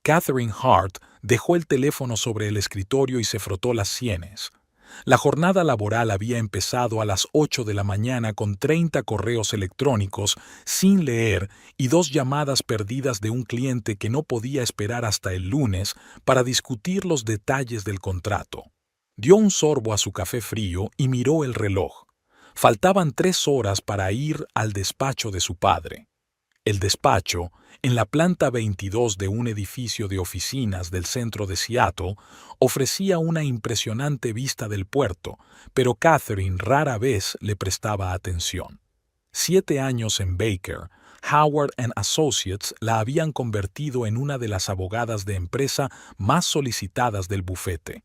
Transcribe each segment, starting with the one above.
Catherine Hart dejó el teléfono sobre el escritorio y se frotó las sienes. La jornada laboral había empezado a las 8 de la mañana con 30 correos electrónicos sin leer y 2 llamadas perdidas de un cliente que no podía esperar hasta el lunes para discutir los detalles del contrato. Dio un sorbo a su café frío y miró el reloj. Faltaban 3 horas para ir al despacho de su padre. El despacho, en la planta 22 de un edificio de oficinas del centro de Seattle, ofrecía una impresionante vista del puerto, pero Catherine rara vez le prestaba atención. 7 años en Baker, Howard & Associates la habían convertido en una de las abogadas de empresa más solicitadas del bufete.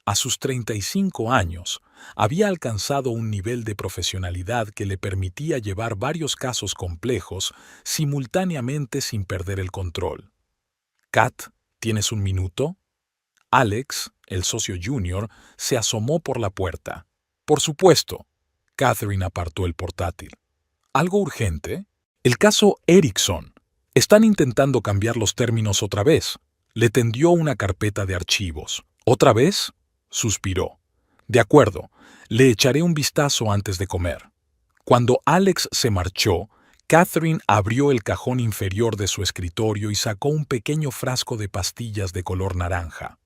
A sus 35 años, había alcanzado un nivel de profesionalidad que le permitía llevar varios casos complejos simultáneamente sin perder el control. «Kat, ¿tienes un minuto?» Alex, el socio junior, se asomó por la puerta. «Por supuesto». Catherine apartó el portátil. «¿Algo urgente?» «El caso Erickson. Están intentando cambiar los términos otra vez». Le tendió una carpeta de archivos. «¿Otra vez?» Suspiró. «De acuerdo, le echaré un vistazo antes de comer». Cuando Alex se marchó, Catherine abrió el cajón inferior de su escritorio y sacó un pequeño frasco de pastillas de color naranja.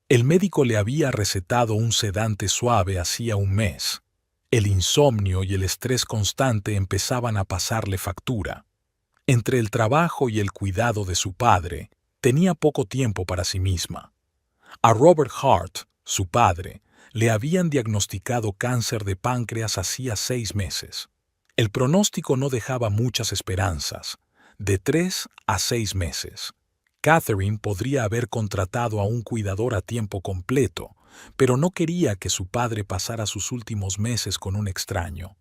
El médico le había recetado un sedante suave hacía un mes. El insomnio y el estrés constante empezaban a pasarle factura. Entre el trabajo y el cuidado de su padre, tenía poco tiempo para sí misma. A Robert Hart, su padre, le habían diagnosticado cáncer de páncreas hacía 6 meses. El pronóstico no dejaba muchas esperanzas, de 3 a 6 meses. Catherine podría haber contratado a un cuidador a tiempo completo, pero no quería que su padre pasara sus últimos meses con un extraño.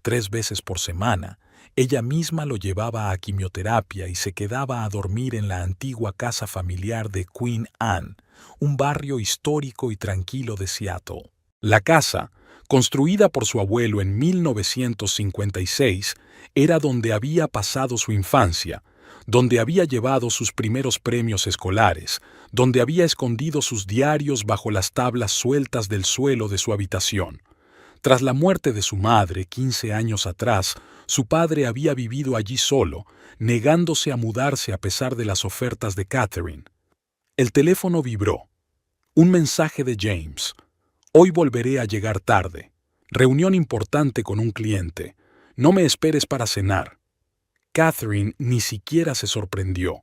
3 veces por semana, ella misma lo llevaba a quimioterapia y se quedaba a dormir en la antigua casa familiar de Queen Anne, un barrio histórico y tranquilo de Seattle. La casa, construida por su abuelo en 1956, era donde había pasado su infancia, donde había llevado sus primeros premios escolares, donde había escondido sus diarios bajo las tablas sueltas del suelo de su habitación. Tras la muerte de su madre 15 años atrás, su padre había vivido allí solo, negándose a mudarse a pesar de las ofertas de Catherine. El teléfono vibró. Un mensaje de James. «Hoy volveré a llegar tarde. Reunión importante con un cliente. No me esperes para cenar». Catherine ni siquiera se sorprendió.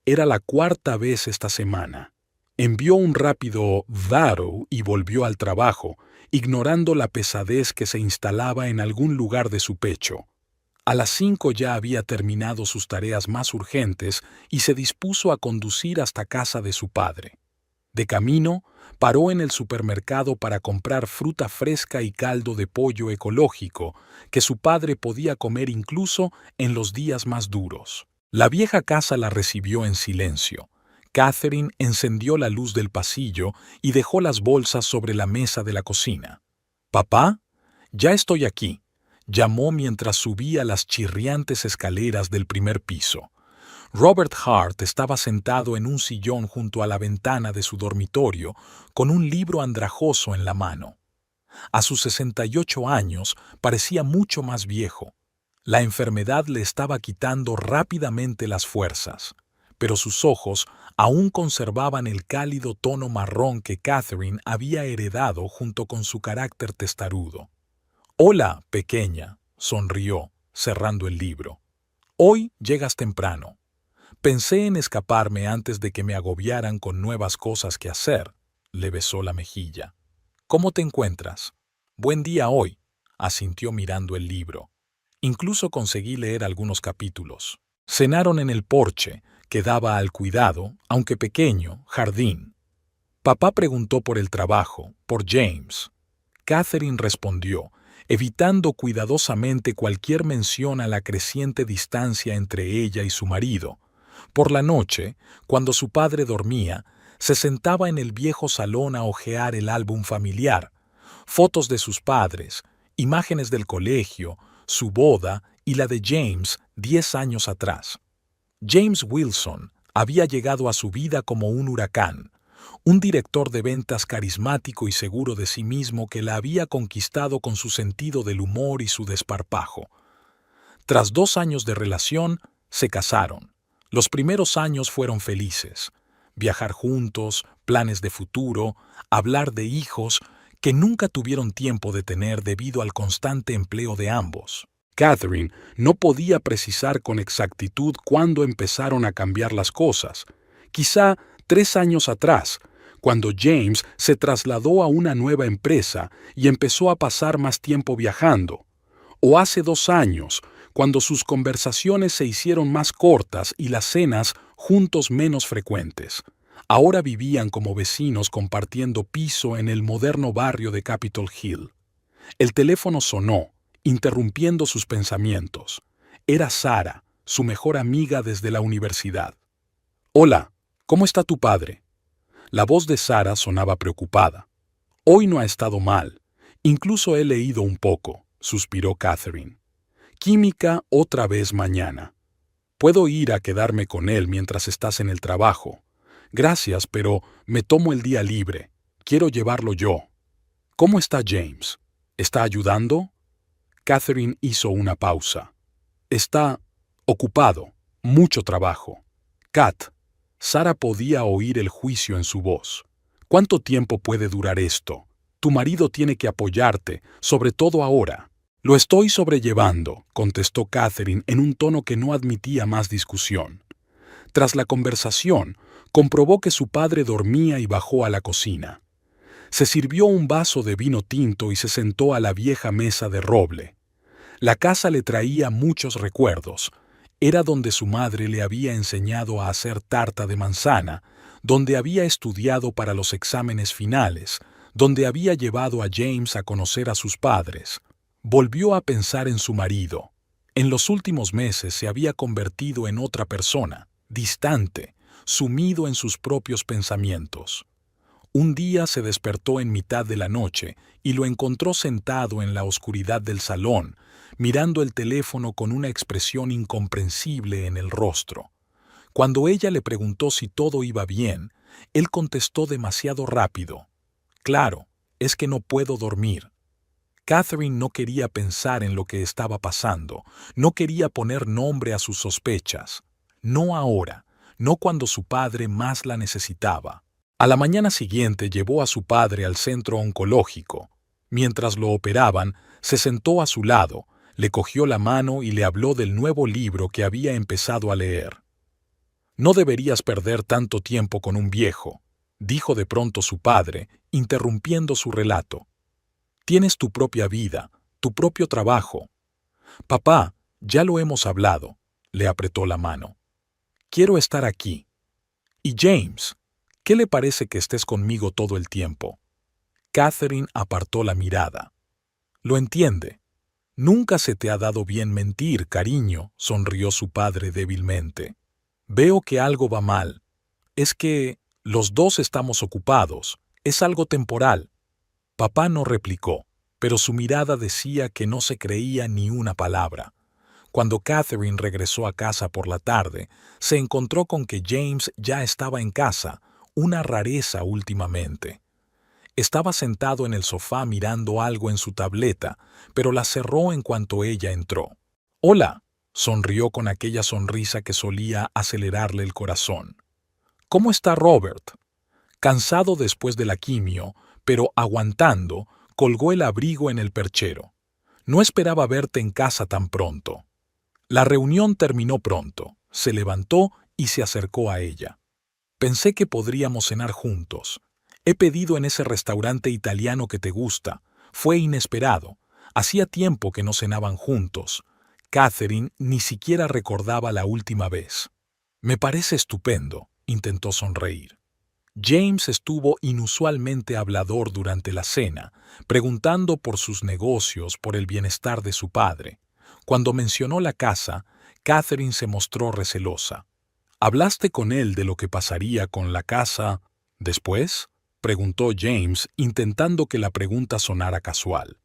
Era la 4ª vez esta semana. Envió un rápido «That'll» y volvió al trabajo, ignorando la pesadez que se instalaba en algún lugar de su pecho. A las 5 ya había terminado sus tareas más urgentes y se dispuso a conducir hasta casa de su padre. De camino, paró en el supermercado para comprar fruta fresca y caldo de pollo ecológico, que su padre podía comer incluso en los días más duros. La vieja casa la recibió en silencio. Catherine encendió la luz del pasillo y dejó las bolsas sobre la mesa de la cocina. «¿Papá? Ya estoy aquí», llamó mientras subía las chirriantes escaleras del primer piso. Robert Hart estaba sentado en un sillón junto a la ventana de su dormitorio, con un libro andrajoso en la mano. A sus 68 años parecía mucho más viejo. La enfermedad le estaba quitando rápidamente las fuerzas, pero sus ojos aún conservaban el cálido tono marrón que Catherine había heredado junto con su carácter testarudo. «Hola, pequeña», sonrió, cerrando el libro. «Hoy llegas temprano. Pensé en escaparme antes de que me agobiaran con nuevas cosas que hacer», le besó la mejilla. «¿Cómo te encuentras?» «Buen día hoy», asintió mirando el libro. «Incluso conseguí leer algunos capítulos». Cenaron en el porche, que daba al cuidado, aunque pequeño, jardín. Papá preguntó por el trabajo, por James. Catherine respondió, evitando cuidadosamente cualquier mención a la creciente distancia entre ella y su marido. Por la noche, cuando su padre dormía, se sentaba en el viejo salón a hojear el álbum familiar, fotos de sus padres, imágenes del colegio, su boda y la de James 10 años atrás. James Wilson, había llegado a su vida como un huracán, un director de ventas carismático y seguro de sí mismo que la había conquistado con su sentido del humor y su desparpajo. Tras 2 años de relación, se casaron. Los primeros años fueron felices. Viajar juntos, planes de futuro, hablar de hijos, que nunca tuvieron tiempo de tener debido al constante empleo de ambos. Catherine no podía precisar con exactitud cuándo empezaron a cambiar las cosas. Quizá 3 años atrás, cuando James se trasladó a una nueva empresa y empezó a pasar más tiempo viajando. O hace 2 años, cuando sus conversaciones se hicieron más cortas y las cenas juntos menos frecuentes. Ahora vivían como vecinos compartiendo piso en el moderno barrio de Capitol Hill. El teléfono sonó, interrumpiendo sus pensamientos. Era Sara, su mejor amiga desde la universidad. «Hola, ¿cómo está tu padre?» La voz de Sara sonaba preocupada. «Hoy no ha estado mal. Incluso he leído un poco», suspiró Catherine. «Química otra vez mañana. Puedo ir a quedarme con él mientras estás en el trabajo. Gracias, pero me tomo el día libre. Quiero llevarlo yo. ¿Cómo está James? ¿Está ayudando?» Catherine hizo una pausa. «Está ocupado. Mucho trabajo. Kat». Sara podía oír el juicio en su voz. «¿Cuánto tiempo puede durar esto? Tu marido tiene que apoyarte, sobre todo ahora». «Lo estoy sobrellevando», contestó Catherine en un tono que no admitía más discusión. Tras la conversación, comprobó que su padre dormía y bajó a la cocina. Se sirvió un vaso de vino tinto y se sentó a la vieja mesa de roble. La casa le traía muchos recuerdos. Era donde su madre le había enseñado a hacer tarta de manzana, donde había estudiado para los exámenes finales, donde había llevado a James a conocer a sus padres. Volvió a pensar en su marido. En los últimos meses se había convertido en otra persona, distante, sumido en sus propios pensamientos. Un día se despertó en mitad de la noche y lo encontró sentado en la oscuridad del salón, mirando el teléfono con una expresión incomprensible en el rostro. Cuando ella le preguntó si todo iba bien, él contestó demasiado rápido. «Claro, es que no puedo dormir». Catherine no quería pensar en lo que estaba pasando, no quería poner nombre a sus sospechas. No ahora, no cuando su padre más la necesitaba. A la mañana siguiente llevó a su padre al centro oncológico. Mientras lo operaban, se sentó a su lado, le cogió la mano y le habló del nuevo libro que había empezado a leer. «No deberías perder tanto tiempo con un viejo», dijo de pronto su padre, interrumpiendo su relato. «Tienes tu propia vida, tu propio trabajo». «Papá, ya lo hemos hablado», le apretó la mano. «Quiero estar aquí». «Y James, ¿qué le parece que estés conmigo todo el tiempo?» Catherine apartó la mirada. «Lo entiende. Nunca se te ha dado bien mentir, cariño», sonrió su padre débilmente. «Veo que algo va mal. Es que los dos estamos ocupados. Es algo temporal». Papá no replicó, pero su mirada decía que no se creía ni una palabra. Cuando Catherine regresó a casa por la tarde, se encontró con que James ya estaba en casa, una rareza últimamente. Estaba sentado en el sofá mirando algo en su tableta, pero la cerró en cuanto ella entró. «Hola», sonrió con aquella sonrisa que solía acelerarle el corazón. «¿Cómo está Robert?» Cansado después de la quimio, pero aguantando, colgó el abrigo en el perchero. «No esperaba verte en casa tan pronto». La reunión terminó pronto. Se levantó y se acercó a ella. «Pensé que podríamos cenar juntos. He pedido en ese restaurante italiano que te gusta. Fue inesperado. Hacía tiempo que no cenaban juntos». Catherine ni siquiera recordaba la última vez. «Me parece estupendo», intentó sonreír. James estuvo inusualmente hablador durante la cena, preguntando por sus negocios, por el bienestar de su padre. Cuando mencionó la casa, Catherine se mostró recelosa. «¿Hablaste con él de lo que pasaría con la casa después?», preguntó James, intentando que la pregunta sonara casual.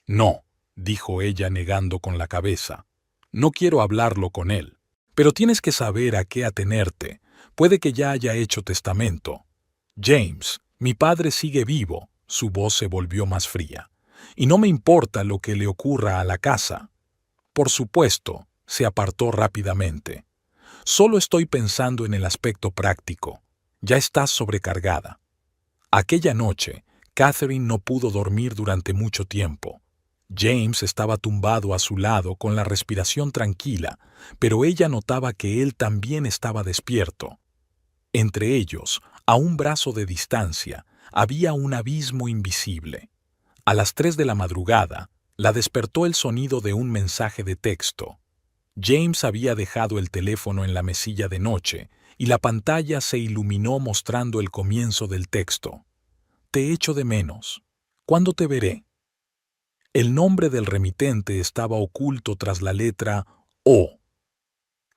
«No», dijo ella negando con la cabeza. «No quiero hablarlo con él. Pero tienes que saber a qué atenerte. Puede que ya haya hecho testamento. James, mi padre sigue vivo. Su voz se volvió más fría. Y no me importa lo que le ocurra a la casa. Por supuesto, se apartó rápidamente. Solo estoy pensando en el aspecto práctico. Ya estás sobrecargada. Aquella noche, Catherine no pudo dormir durante mucho tiempo. James estaba tumbado a su lado con la respiración tranquila, pero ella notaba que él también estaba despierto. Entre ellos, a un brazo de distancia, había un abismo invisible. A las 3 de la madrugada, la despertó el sonido de un mensaje de texto. James había dejado el teléfono en la mesilla de noche y la pantalla se iluminó mostrando el comienzo del texto. Te echo de menos. ¿Cuándo te veré? El nombre del remitente estaba oculto tras la letra O.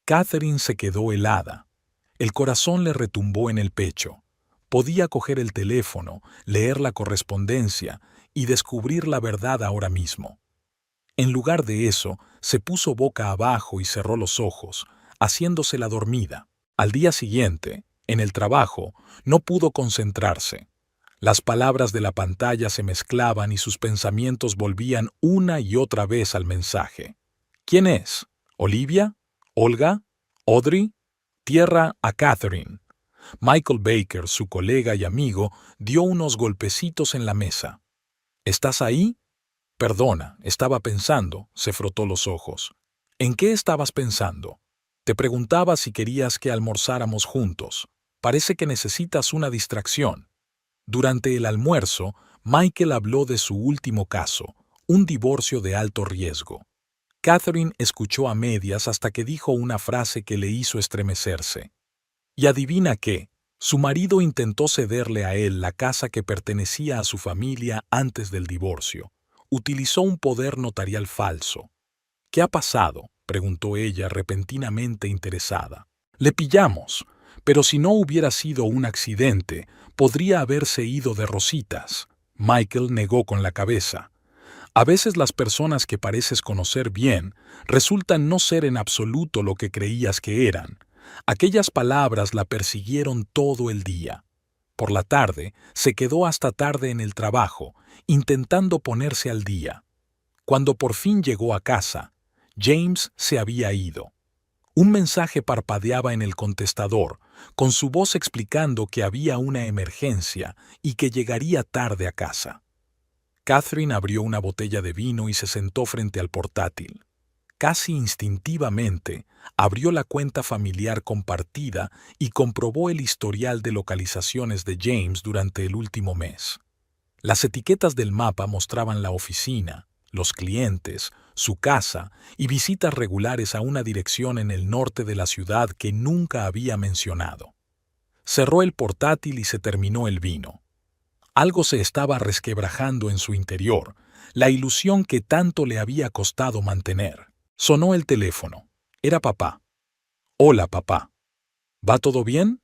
Catherine se quedó helada. El corazón le retumbó en el pecho. Podía coger el teléfono, leer la correspondencia y descubrir la verdad ahora mismo. En lugar de eso, se puso boca abajo y cerró los ojos, haciéndose la dormida. Al día siguiente, en el trabajo, no pudo concentrarse. Las palabras de la pantalla se mezclaban y sus pensamientos volvían una y otra vez al mensaje. ¿Quién es? ¿Olivia? ¿Olga? ¿Audrey? Tierra a Catherine. Michael Baker, su colega y amigo, dio unos golpecitos en la mesa. ¿Estás ahí? Perdona, estaba pensando, se frotó los ojos. ¿En qué estabas pensando? Te preguntaba si querías que almorzáramos juntos. Parece que necesitas una distracción. Durante el almuerzo, Michael habló de su último caso, un divorcio de alto riesgo. Catherine escuchó a medias hasta que dijo una frase que le hizo estremecerse. Y adivina qué, su marido intentó cederle a él la casa que pertenecía a su familia antes del divorcio. Utilizó un poder notarial falso. ¿Qué ha pasado?, preguntó ella repentinamente interesada. Le pillamos, pero si no hubiera sido un accidente, podría haberse ido de rositas. Michael negó con la cabeza. A veces las personas que pareces conocer bien resultan no ser en absoluto lo que creías que eran. Aquellas palabras la persiguieron todo el día. Por la tarde, se quedó hasta tarde en el trabajo, intentando ponerse al día. Cuando por fin llegó a casa, James se había ido. Un mensaje parpadeaba en el contestador, con su voz explicando que había una emergencia y que llegaría tarde a casa. Catherine abrió una botella de vino y se sentó frente al portátil. Casi instintivamente, abrió la cuenta familiar compartida y comprobó el historial de localizaciones de James durante el último mes. Las etiquetas del mapa mostraban la oficina, los clientes, su casa y visitas regulares a una dirección en el norte de la ciudad que nunca había mencionado. Cerró el portátil y se terminó el vino. Algo se estaba resquebrajando en su interior, la ilusión que tanto le había costado mantener. Sonó el teléfono. Era papá. Hola, papá. ¿Va todo bien?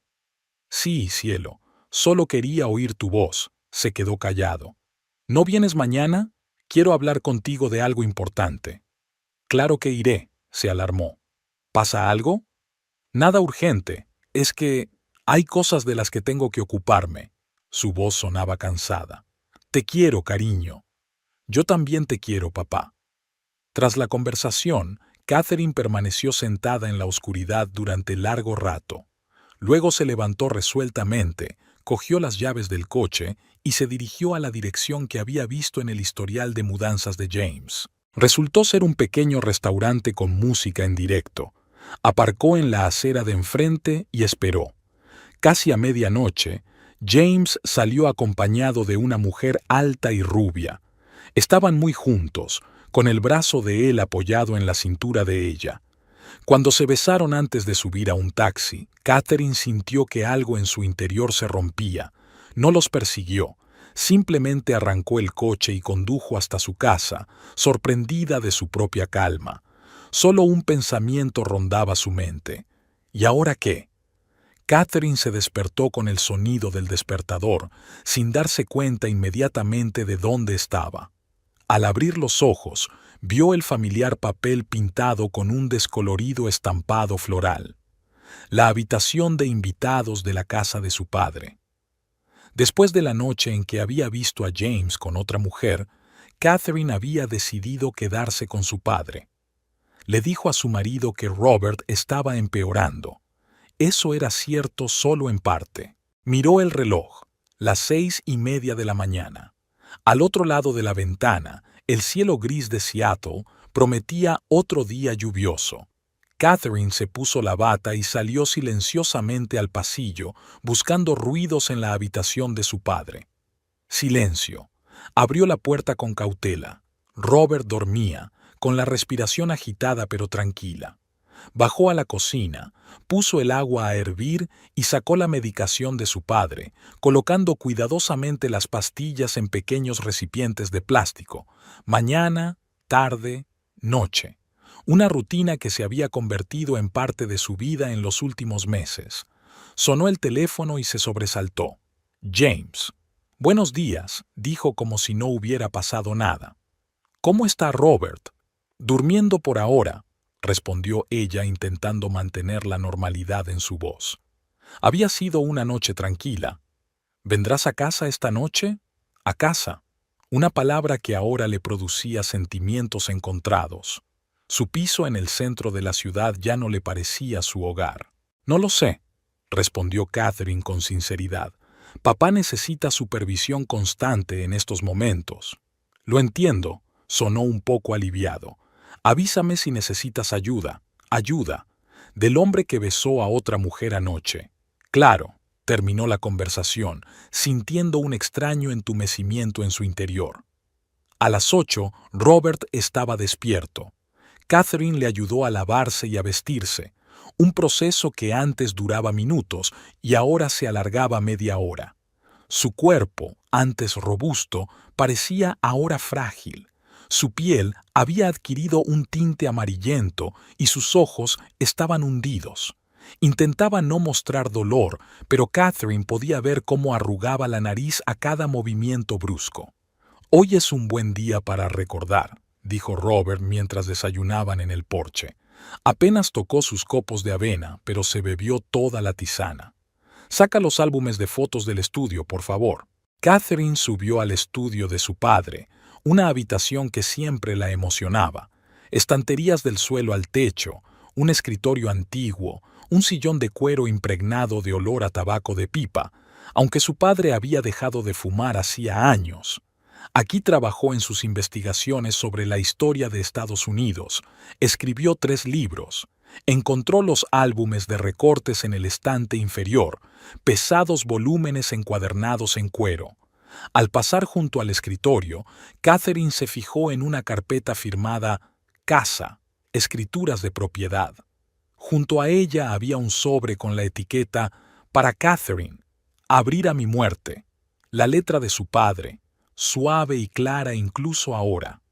Sí, cielo. Solo quería oír tu voz. Se quedó callado. ¿No vienes mañana? Quiero hablar contigo de algo importante. Claro que iré, se alarmó. ¿Pasa algo? Nada urgente. Es que hay cosas de las que tengo que ocuparme. Su voz sonaba cansada. Te quiero, cariño. Yo también te quiero, papá. Tras la conversación, Catherine permaneció sentada en la oscuridad durante largo rato. Luego se levantó resueltamente, cogió las llaves del coche y se dirigió a la dirección que había visto en el historial de mudanzas de James. Resultó ser un pequeño restaurante con música en directo. Aparcó en la acera de enfrente y esperó. Casi a medianoche, James salió acompañado de una mujer alta y rubia. Estaban muy juntos, con el brazo de él apoyado en la cintura de ella. Cuando se besaron antes de subir a un taxi, Catherine sintió que algo en su interior se rompía. No los persiguió, simplemente arrancó el coche y condujo hasta su casa, sorprendida de su propia calma. Solo un pensamiento rondaba su mente. ¿Y ahora qué? Catherine se despertó con el sonido del despertador, sin darse cuenta inmediatamente de dónde estaba. Al abrir los ojos, vio el familiar papel pintado con un descolorido estampado floral. la habitación de invitados de la casa de su padre. Después de la noche en que había visto a James con otra mujer, Catherine había decidido quedarse con su padre. Le dijo a su marido que Robert estaba empeorando. Eso era cierto solo en parte. Miró el reloj, las 6:30 de la mañana. Al otro lado de la ventana, el cielo gris de Seattle prometía otro día lluvioso. Catherine se puso la bata y salió silenciosamente al pasillo, buscando ruidos en la habitación de su padre. Silencio. Abrió la puerta con cautela. Robert dormía, con la respiración agitada pero tranquila. Bajó a la cocina, puso el agua a hervir y sacó la medicación de su padre, colocando cuidadosamente las pastillas en pequeños recipientes de plástico. Mañana, tarde, noche. Una rutina que se había convertido en parte de su vida en los últimos meses. Sonó el teléfono y se sobresaltó. James. «Buenos días», dijo como si no hubiera pasado nada. «¿Cómo está Robert?» «Durmiendo por ahora», respondió ella intentando mantener la normalidad en su voz. Había sido una noche tranquila. «¿Vendrás a casa esta noche?» «A casa». Una palabra que ahora le producía sentimientos encontrados. Su piso en el centro de la ciudad ya no le parecía su hogar. «No lo sé», respondió Catherine con sinceridad. «Papá necesita supervisión constante en estos momentos». «Lo entiendo», sonó un poco aliviado. «Avísame si necesitas ayuda». «Ayuda». «Del hombre que besó a otra mujer anoche». «Claro», terminó la conversación, sintiendo un extraño entumecimiento en su interior. A las 8, Robert estaba despierto. Catherine le ayudó a lavarse y a vestirse, un proceso que antes duraba minutos y ahora se alargaba media hora. Su cuerpo, antes robusto, parecía ahora frágil. Su piel había adquirido un tinte amarillento y sus ojos estaban hundidos. Intentaba no mostrar dolor, pero Catherine podía ver cómo arrugaba la nariz a cada movimiento brusco. «Hoy es un buen día para recordar», dijo Robert mientras desayunaban en el porche. Apenas tocó sus copos de avena, pero se bebió toda la tisana. «Saca los álbumes de fotos del estudio, por favor». Catherine subió al estudio de su padre, una habitación que siempre la emocionaba. Estanterías del suelo al techo, un escritorio antiguo, un sillón de cuero impregnado de olor a tabaco de pipa, aunque su padre había dejado de fumar hacía años. Aquí trabajó en sus investigaciones sobre la historia de Estados Unidos, escribió 3 libros, encontró los álbumes de recortes en el estante inferior, pesados volúmenes encuadernados en cuero. Al pasar junto al escritorio, Catherine se fijó en una carpeta firmada «Casa, escrituras de propiedad». Junto a ella había un sobre con la etiqueta «Para Catherine, abrir a mi muerte», la letra de su padre, suave y clara incluso ahora.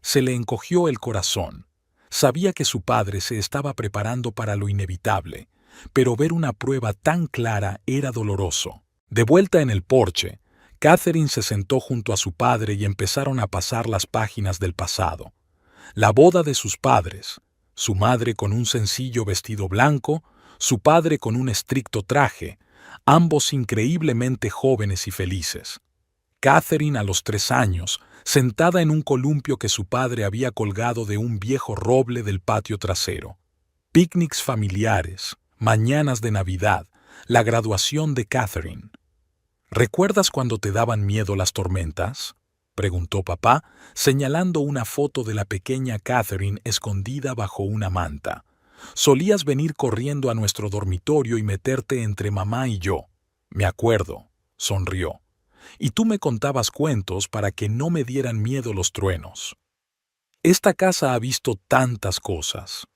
Se le encogió el corazón. Sabía que su padre se estaba preparando para lo inevitable, pero ver una prueba tan clara era doloroso. De vuelta en el porche, Catherine se sentó junto a su padre y empezaron a pasar las páginas del pasado. La boda de sus padres, su madre con un sencillo vestido blanco, su padre con un estricto traje, ambos increíblemente jóvenes y felices. Catherine a los 3 años, sentada en un columpio que su padre había colgado de un viejo roble del patio trasero. Picnics familiares, mañanas de Navidad, la graduación de Catherine. ¿Recuerdas cuando te daban miedo las tormentas?, preguntó papá, señalando una foto de la pequeña Catherine escondida bajo una manta. Solías venir corriendo a nuestro dormitorio y meterte entre mamá y yo. Me acuerdo, sonrió. Y tú me contabas cuentos para que no me dieran miedo los truenos. Esta casa ha visto tantas cosas.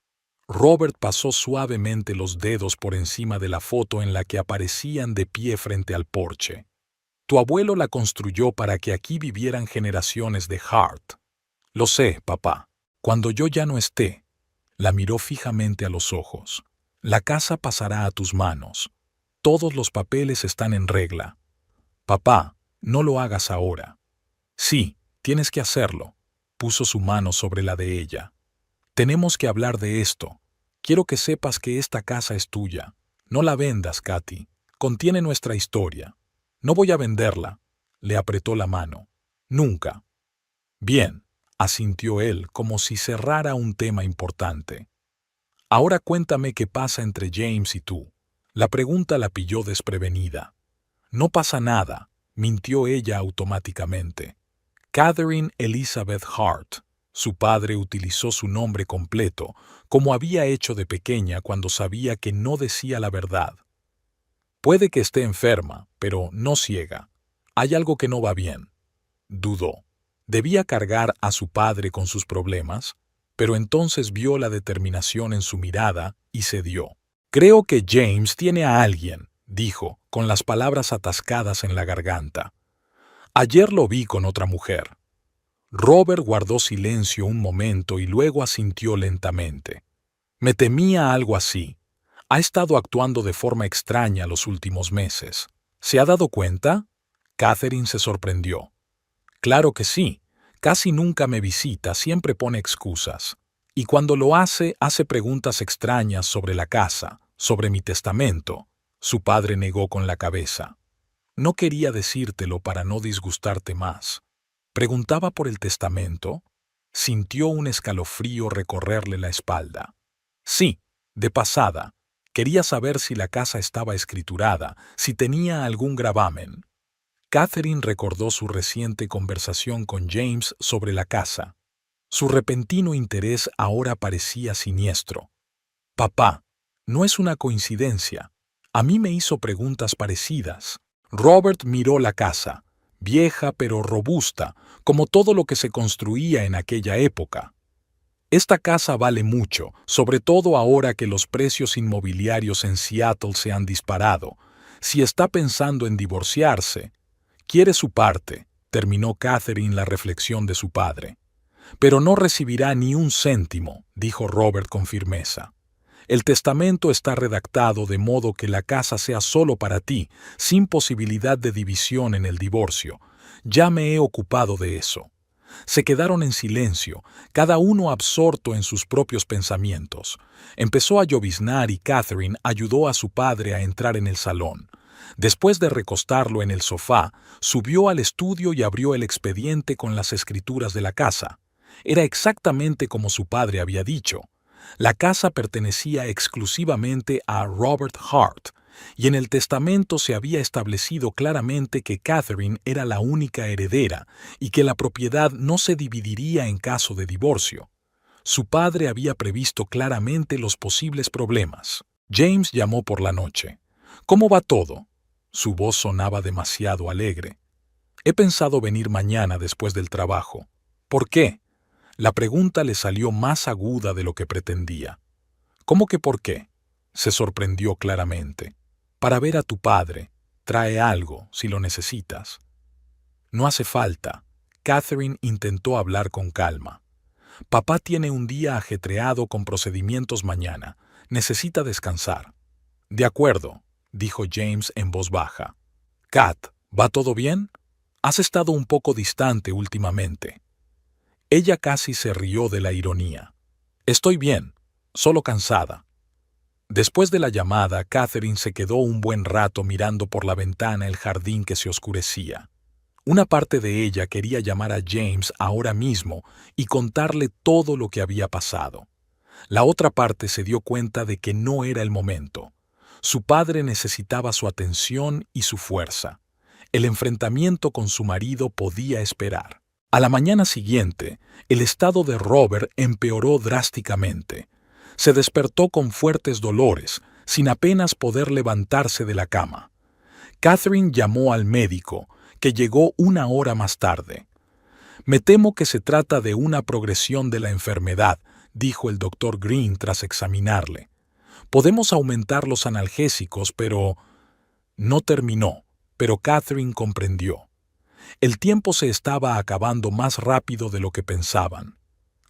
Robert pasó suavemente los dedos por encima de la foto en la que aparecían de pie frente al porche. Tu abuelo la construyó para que aquí vivieran generaciones de Hart. Lo sé, papá. Cuando yo ya no esté, la miró fijamente a los ojos. La casa pasará a tus manos. Todos los papeles están en regla. Papá, no lo hagas ahora. Sí, tienes que hacerlo. Puso su mano sobre la de ella. Tenemos que hablar de esto. Quiero que sepas que esta casa es tuya. No la vendas, Katy. Contiene nuestra historia. No voy a venderla. Le apretó la mano. Nunca. Bien, asintió él como si cerrara un tema importante. Ahora cuéntame qué pasa entre James y tú. La pregunta la pilló desprevenida. No pasa nada, mintió ella automáticamente. Catherine Elizabeth Hart. Su padre utilizó su nombre completo, como había hecho de pequeña cuando sabía que no decía la verdad. Puede que esté enferma, pero no ciega. Hay algo que no va bien. Dudó. ¿Debía cargar a su padre con sus problemas? Pero entonces vio la determinación en su mirada y cedió. Creo que James tiene a alguien, dijo, con las palabras atascadas en la garganta. Ayer lo vi con otra mujer. Robert guardó silencio un momento y luego asintió lentamente. Me temía algo así. Ha estado actuando de forma extraña los últimos meses. ¿Se ha dado cuenta? Catherine se sorprendió. Claro que sí. Casi nunca me visita, siempre pone excusas. Y cuando lo hace, hace preguntas extrañas sobre la casa, sobre mi testamento. Su padre negó con la cabeza. No quería decírtelo para no disgustarte más. Preguntaba por el testamento. Sintió un escalofrío recorrerle la espalda. Sí, de pasada. Quería saber si la casa estaba escriturada, si tenía algún gravamen. Catherine recordó su reciente conversación con James sobre la casa. Su repentino interés ahora parecía siniestro. Papá, no es una coincidencia. A mí me hizo preguntas parecidas. Robert miró la casa, vieja pero robusta, como todo lo que se construía en aquella época. Esta casa vale mucho, sobre todo ahora que los precios inmobiliarios en Seattle se han disparado. Si está pensando en divorciarse, quiere su parte, terminó Catherine la reflexión de su padre. Pero no recibirá ni un céntimo, dijo Robert con firmeza. El testamento está redactado de modo que la casa sea solo para ti, sin posibilidad de división en el divorcio. Ya me he ocupado de eso. Se quedaron en silencio, cada uno absorto en sus propios pensamientos. Empezó a lloviznar y Catherine ayudó a su padre a entrar en el salón. Después de recostarlo en el sofá, subió al estudio y abrió el expediente con las escrituras de la casa. Era exactamente como su padre había dicho. La casa pertenecía exclusivamente a Robert Hart, y en el testamento se había establecido claramente que Catherine era la única heredera y que la propiedad no se dividiría en caso de divorcio. Su padre había previsto claramente los posibles problemas. James llamó por la noche. ¿Cómo va todo? Su voz sonaba demasiado alegre. He pensado venir mañana después del trabajo. ¿Por qué? La pregunta le salió más aguda de lo que pretendía. ¿Cómo que por qué? Se sorprendió claramente. Para ver a tu padre. Trae algo, si lo necesitas. No hace falta. Catherine intentó hablar con calma. Papá tiene un día ajetreado con procedimientos mañana. Necesita descansar. De acuerdo, dijo James en voz baja. Kat, ¿va todo bien? Has estado un poco distante últimamente. Ella casi se rió de la ironía. Estoy bien, solo cansada. Después de la llamada, Catherine se quedó un buen rato mirando por la ventana el jardín que se oscurecía. Una parte de ella quería llamar a James ahora mismo y contarle todo lo que había pasado. La otra parte se dio cuenta de que no era el momento. Su padre necesitaba su atención y su fuerza. El enfrentamiento con su marido podía esperar. A la mañana siguiente, el estado de Robert empeoró drásticamente. Se despertó con fuertes dolores, sin apenas poder levantarse de la cama. Catherine llamó al médico, que llegó una hora más tarde. Me temo que se trata de una progresión de la enfermedad, dijo el doctor Green tras examinarle. Podemos aumentar los analgésicos, pero... No terminó, pero Catherine comprendió. El tiempo se estaba acabando más rápido de lo que pensaban.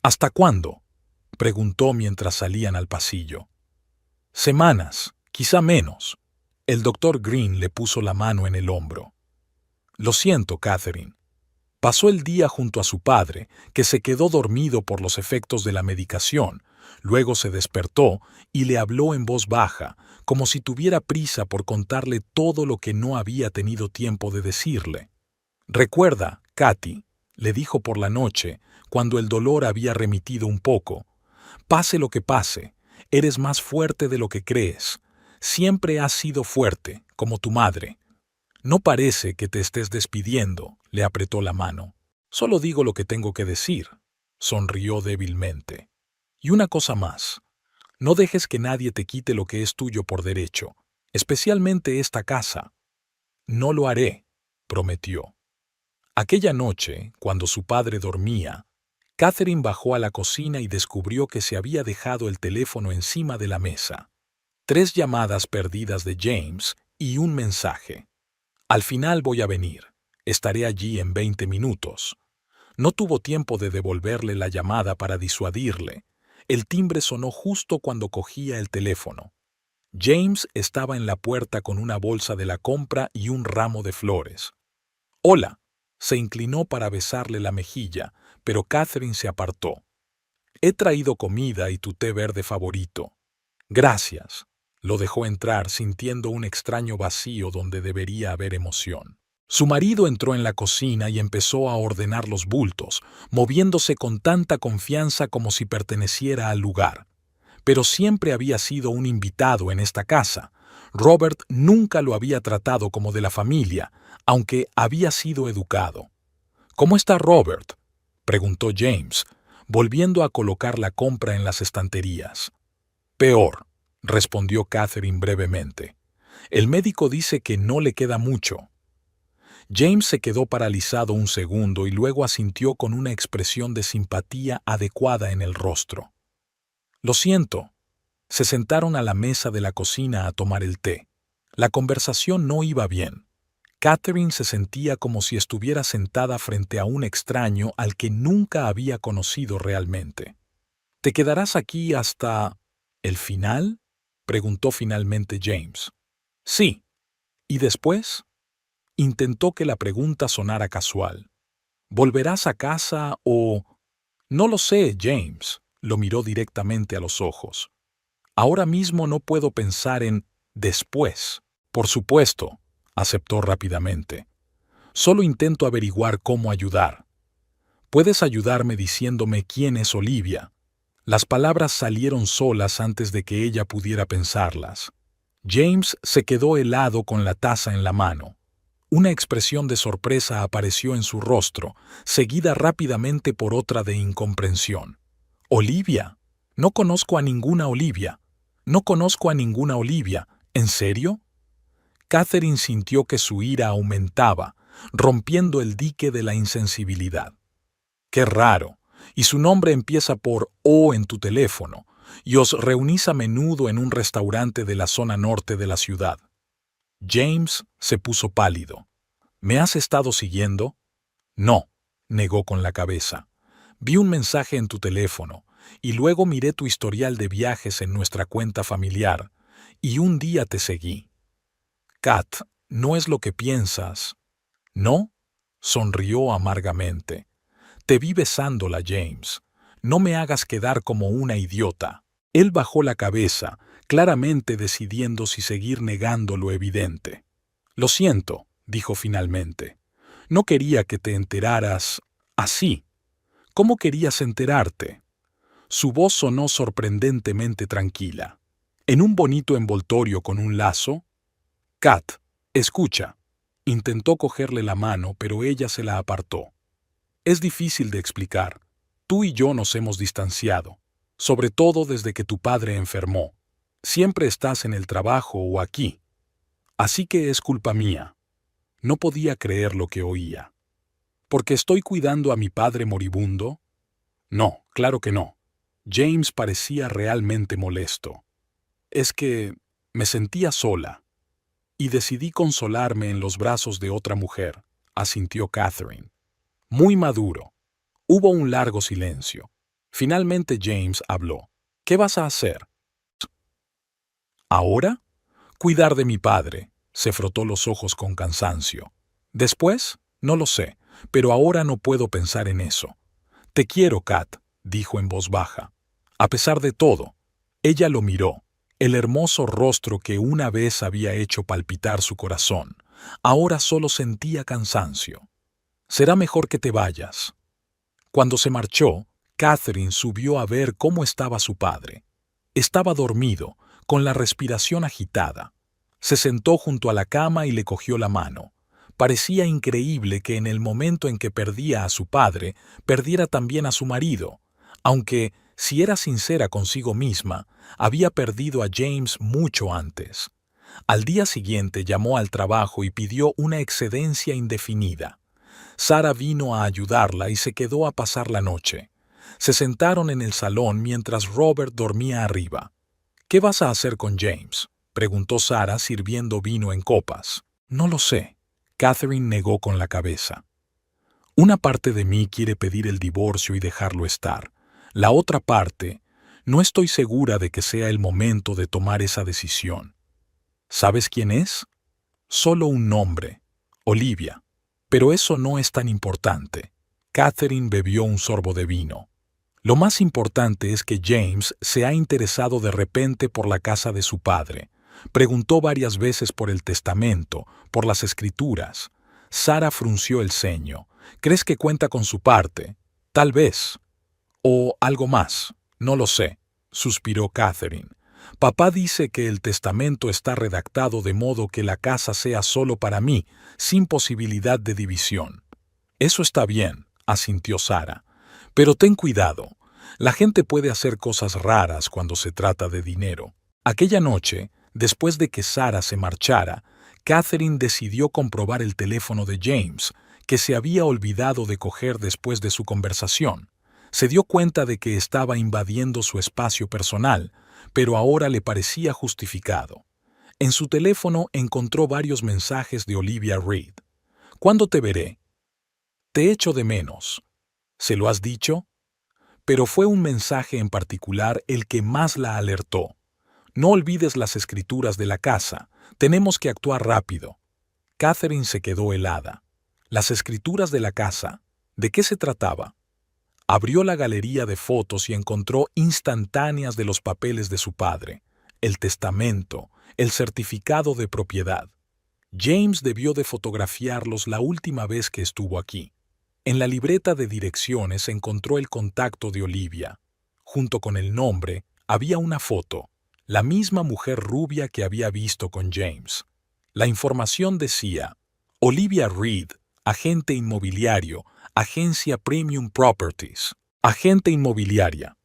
¿Hasta cuándo?, preguntó mientras salían al pasillo. Semanas, quizá menos. El doctor Green le puso la mano en el hombro. Lo siento, Catherine. Pasó el día junto a su padre, que se quedó dormido por los efectos de la medicación, Luego se despertó y le habló en voz baja, como si tuviera prisa por contarle todo lo que no había tenido tiempo de decirle. «Recuerda, Katy», le dijo por la noche, cuando el dolor había remitido un poco, «pase lo que pase, eres más fuerte de lo que crees. Siempre has sido fuerte, como tu madre. No parece que te estés despidiendo», le apretó la mano. «Solo digo lo que tengo que decir», sonrió débilmente. «Y una cosa más. No dejes que nadie te quite lo que es tuyo por derecho, especialmente esta casa». «No lo haré», prometió. Aquella noche, cuando su padre dormía, Catherine bajó a la cocina y descubrió que se había dejado el teléfono encima de la mesa. 3 llamadas perdidas de James y un mensaje. «Al final voy a venir. Estaré allí en 20 minutos». No tuvo tiempo de devolverle la llamada para disuadirle. El timbre sonó justo cuando cogía el teléfono. James estaba en la puerta con una bolsa de la compra y un ramo de flores. «Hola». Se inclinó para besarle la mejilla, pero Catherine se apartó. «He traído comida y tu té verde favorito». «Gracias». Lo dejó entrar sintiendo un extraño vacío donde debería haber emoción. Su marido entró en la cocina y empezó a ordenar los bultos, moviéndose con tanta confianza como si perteneciera al lugar. Pero siempre había sido un invitado en esta casa. Robert nunca lo había tratado como de la familia, aunque había sido educado. «¿Cómo está Robert?», preguntó James, volviendo a colocar la compra en las estanterías. «Peor», respondió Catherine brevemente. «El médico dice que no le queda mucho». James se quedó paralizado un segundo y luego asintió con una expresión de simpatía adecuada en el rostro. «Lo siento». Se sentaron a la mesa de la cocina a tomar el té. La conversación no iba bien. Catherine se sentía como si estuviera sentada frente a un extraño al que nunca había conocido realmente. «¿Te quedarás aquí hasta el final?», preguntó finalmente James. «Sí». «¿Y después?». Intentó que la pregunta sonara casual. «¿Volverás a casa o...?» «No lo sé, James», lo miró directamente a los ojos. «Ahora mismo no puedo pensar en después». «Por supuesto», aceptó rápidamente. «Solo intento averiguar cómo ayudar». «¿Puedes ayudarme diciéndome quién es Olivia?». Las palabras salieron solas antes de que ella pudiera pensarlas. James se quedó helado con la taza en la mano. Una expresión de sorpresa apareció en su rostro, seguida rápidamente por otra de incomprensión. «¿Olivia? No conozco a ninguna Olivia. No conozco a ninguna Olivia. ¿En serio?». Catherine sintió que su ira aumentaba, rompiendo el dique de la insensibilidad. «Qué raro. Y su nombre empieza por O en tu teléfono, y os reunís a menudo en un restaurante de la zona norte de la ciudad». James se puso pálido. «¿Me has estado siguiendo?». «No», negó con la cabeza. «Vi un mensaje en tu teléfono, y luego miré tu historial de viajes en nuestra cuenta familiar, y un día te seguí». «Kat, no es lo que piensas». «¿No?», sonrió amargamente. «Te vi besándola, James. No me hagas quedar como una idiota». Él bajó la cabeza, claramente decidiendo si seguir negando lo evidente. «Lo siento», dijo finalmente. «No quería que te enteraras así». «¿Cómo querías enterarte?». Su voz sonó sorprendentemente tranquila. «¿En un bonito envoltorio con un lazo?». «Kat, escucha». Intentó cogerle la mano, pero ella se la apartó. «Es difícil de explicar. Tú y yo nos hemos distanciado, sobre todo desde que tu padre enfermó. Siempre estás en el trabajo o aquí. Así que es culpa mía». No podía creer lo que oía. «¿Porque estoy cuidando a mi padre moribundo?». «No, claro que no». James parecía realmente molesto. «Es que me sentía sola y decidí consolarme en los brazos de otra mujer», asintió Catherine. «Muy maduro». Hubo un largo silencio. Finalmente James habló. «¿Qué vas a hacer?». «¿Ahora?». «Cuidar de mi padre». Se frotó los ojos con cansancio. «¿Después? No lo sé, pero ahora no puedo pensar en eso». «Te quiero, Kat», dijo en voz baja. A pesar de todo, ella lo miró. El hermoso rostro que una vez había hecho palpitar su corazón, ahora solo sentía cansancio. Será mejor que te vayas. Cuando se marchó, Catherine subió a ver cómo estaba su padre. Estaba dormido, con la respiración agitada. Se sentó junto a la cama y le cogió la mano. Parecía increíble que en el momento en que perdía a su padre, perdiera también a su marido, aunque, si era sincera consigo misma, había perdido a James mucho antes. Al día siguiente llamó al trabajo y pidió una excedencia indefinida. Sara vino a ayudarla y se quedó a pasar la noche. Se sentaron en el salón mientras Robert dormía arriba. «¿Qué vas a hacer con James?», preguntó Sara sirviendo vino en copas. «No lo sé». Catherine negó con la cabeza. «Una parte de mí quiere pedir el divorcio y dejarlo estar. La otra parte, no estoy segura de que sea el momento de tomar esa decisión». «¿Sabes quién es?». «Solo un nombre. Olivia. Pero eso no es tan importante». Catherine bebió un sorbo de vino. «Lo más importante es que James se ha interesado de repente por la casa de su padre. Preguntó varias veces por el testamento, por las escrituras». Sara frunció el ceño. «¿Crees que cuenta con su parte?». «Tal vez. O algo más. No lo sé», suspiró Catherine. «Papá dice que el testamento está redactado de modo que la casa sea solo para mí, sin posibilidad de división». «Eso está bien», asintió Sara. «Pero ten cuidado. La gente puede hacer cosas raras cuando se trata de dinero». Aquella noche, después de que Sara se marchara, Catherine decidió comprobar el teléfono de James, que se había olvidado de coger después de su conversación. Se dio cuenta de que estaba invadiendo su espacio personal, pero ahora le parecía justificado. En su teléfono encontró varios mensajes de Olivia Reed. «¿Cuándo te veré?». «Te echo de menos». «¿Se lo has dicho?». Pero fue un mensaje en particular el que más la alertó. «No olvides las escrituras de la casa. Tenemos que actuar rápido». Catherine se quedó helada. «¿Las escrituras de la casa? ¿De qué se trataba?». Abrió la galería de fotos y encontró instantáneas de los papeles de su padre, el testamento, el certificado de propiedad. James debió de fotografiarlos la última vez que estuvo aquí. En la libreta de direcciones encontró el contacto de Olivia. Junto con el nombre había una foto, la misma mujer rubia que había visto con James. La información decía: Olivia Reed, agente inmobiliario, agencia Premium Properties, agente inmobiliaria.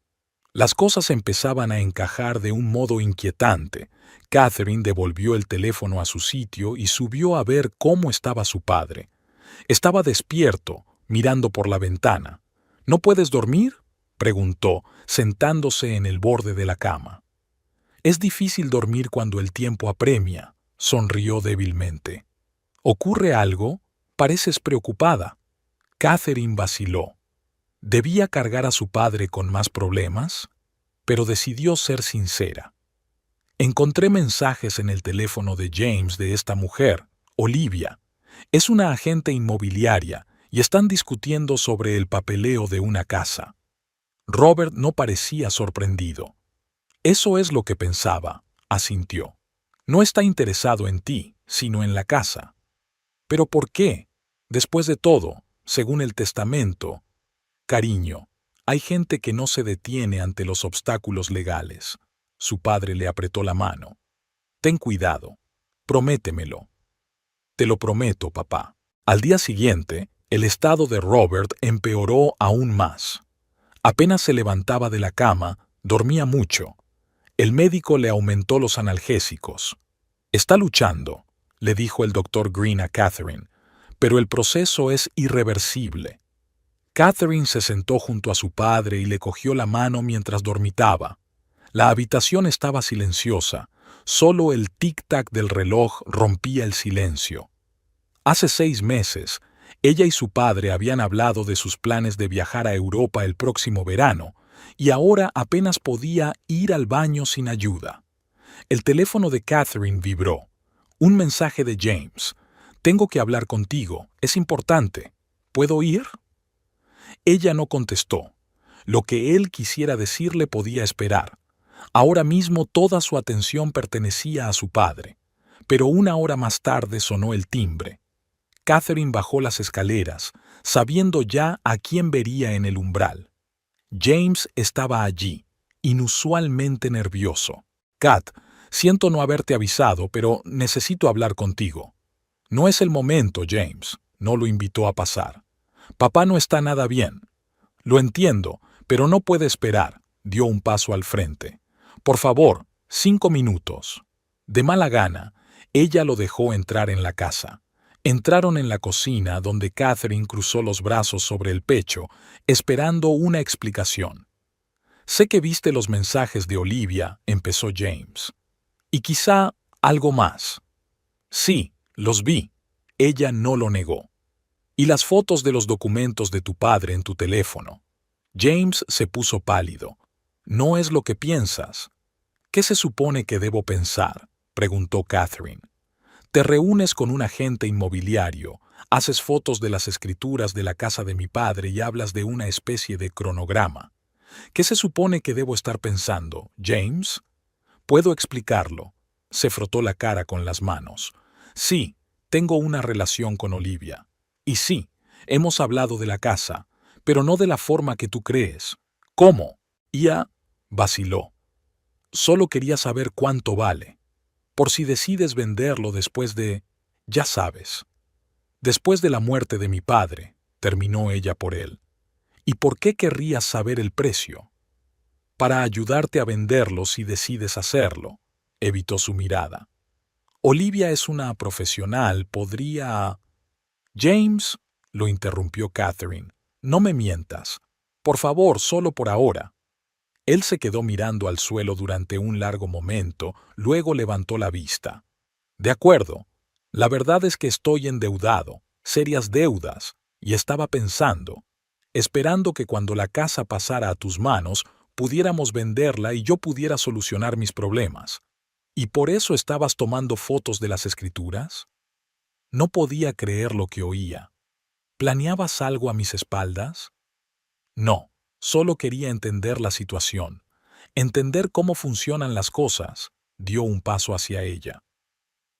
Las cosas empezaban a encajar de un modo inquietante. Catherine devolvió el teléfono a su sitio y subió a ver cómo estaba su padre. Estaba despierto, mirando por la ventana. «¿No puedes dormir?», preguntó, sentándose en el borde de la cama. «Es difícil dormir cuando el tiempo apremia», sonrió débilmente. «¿Ocurre algo? Pareces preocupada». Catherine vaciló. ¿Debía cargar a su padre con más problemas? Pero decidió ser sincera. «Encontré mensajes en el teléfono de James de esta mujer, Olivia. Es una agente inmobiliaria y están discutiendo sobre el papeleo de una casa». Robert no parecía sorprendido. «Eso es lo que pensaba», asintió. «No está interesado en ti, sino en la casa». «¿Pero por qué? Después de todo, según el testamento». «Cariño, hay gente que no se detiene ante los obstáculos legales». Su padre le apretó la mano. «Ten cuidado. Prométemelo». «Te lo prometo, papá». Al día siguiente, el estado de Robert empeoró aún más. Apenas se levantaba de la cama, dormía mucho. El médico le aumentó los analgésicos. «Está luchando», le dijo el doctor Green a Catherine, «pero el proceso es irreversible». Catherine se sentó junto a su padre y le cogió la mano mientras dormitaba. La habitación estaba silenciosa, solo el tic-tac del reloj rompía el silencio. Hace 6 meses, ella y su padre habían hablado de sus planes de viajar a Europa el próximo verano, y ahora apenas podía ir al baño sin ayuda. El teléfono de Catherine vibró. Un mensaje de James. «Tengo que hablar contigo, es importante. ¿Puedo ir?». Ella no contestó. Lo que él quisiera decirle podía esperar. Ahora mismo toda su atención pertenecía a su padre. Pero una hora más tarde sonó el timbre. Catherine bajó las escaleras, sabiendo ya a quién vería en el umbral. James estaba allí, inusualmente nervioso. Kat, siento no haberte avisado, pero necesito hablar contigo. No es el momento, James. No lo invitó a pasar. Papá no está nada bien. Lo entiendo, pero no puede esperar. Dio un paso al frente. Por favor, 5 minutos. De mala gana, ella lo dejó entrar en la casa. Entraron en la cocina, donde Catherine cruzó los brazos sobre el pecho, esperando una explicación. Sé que viste los mensajes de Olivia, empezó James. Y quizá algo más. Sí, los vi. Ella no lo negó. Y las fotos de los documentos de tu padre en tu teléfono. James se puso pálido. No es lo que piensas. ¿Qué se supone que debo pensar?, preguntó Catherine. Te reúnes con un agente inmobiliario, haces fotos de las escrituras de la casa de mi padre y hablas de una especie de cronograma. ¿Qué se supone que debo estar pensando, James? Puedo explicarlo. Se frotó la cara con las manos. Sí, tengo una relación con Olivia. Y sí, hemos hablado de la casa, pero no de la forma que tú crees. ¿Cómo? Ia vaciló. Solo quería saber cuánto vale. Por si decides venderlo después de... ya sabes. Después de la muerte de mi padre, terminó ella por él. ¿Y por qué querrías saber el precio? Para ayudarte a venderlo si decides hacerlo. Evitó su mirada. Olivia es una profesional, podría... James, lo interrumpió Catherine, no me mientas. Por favor, solo por ahora. Él se quedó mirando al suelo durante un largo momento, luego levantó la vista. De acuerdo. La verdad es que estoy endeudado, serias deudas, y estaba pensando, esperando que cuando la casa pasara a tus manos, pudiéramos venderla y yo pudiera solucionar mis problemas. ¿Y por eso estabas tomando fotos de las escrituras? No podía creer lo que oía. ¿Planeabas algo a mis espaldas? No, solo quería entender la situación, entender cómo funcionan las cosas. Dio un paso hacia ella.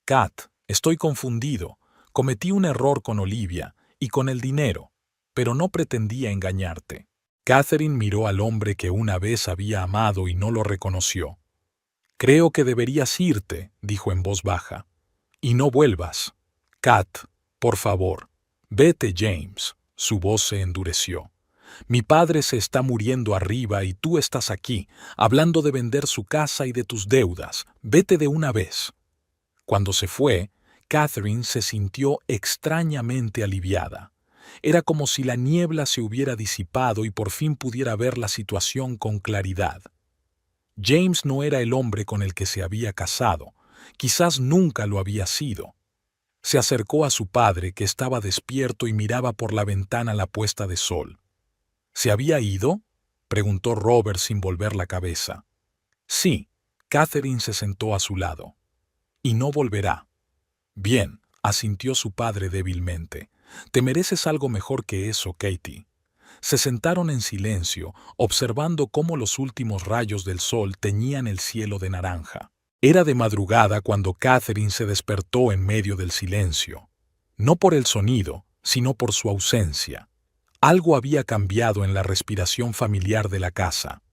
Kat, estoy confundido. Cometí un error con Olivia y con el dinero, pero no pretendía engañarte. Catherine miró al hombre que una vez había amado y no lo reconoció. Creo que deberías irte, dijo en voz baja. Y no vuelvas. Kat, por favor. Vete, James. Su voz se endureció. Mi padre se está muriendo arriba y tú estás aquí, hablando de vender su casa y de tus deudas. Vete de una vez. Cuando se fue, Catherine se sintió extrañamente aliviada. Era como si la niebla se hubiera disipado y por fin pudiera ver la situación con claridad. James no era el hombre con el que se había casado. Quizás nunca lo había sido. Se acercó a su padre, que estaba despierto y miraba por la ventana la puesta de sol. ¿Se había ido?, preguntó Robert sin volver la cabeza. Sí, Catherine se sentó a su lado. Y no volverá. Bien, asintió su padre débilmente. Te mereces algo mejor que eso, Katie. Se sentaron en silencio, observando cómo los últimos rayos del sol teñían el cielo de naranja. Era de madrugada cuando Catherine se despertó en medio del silencio. No por el sonido, sino por su ausencia. Algo había cambiado en la respiración familiar de la casa.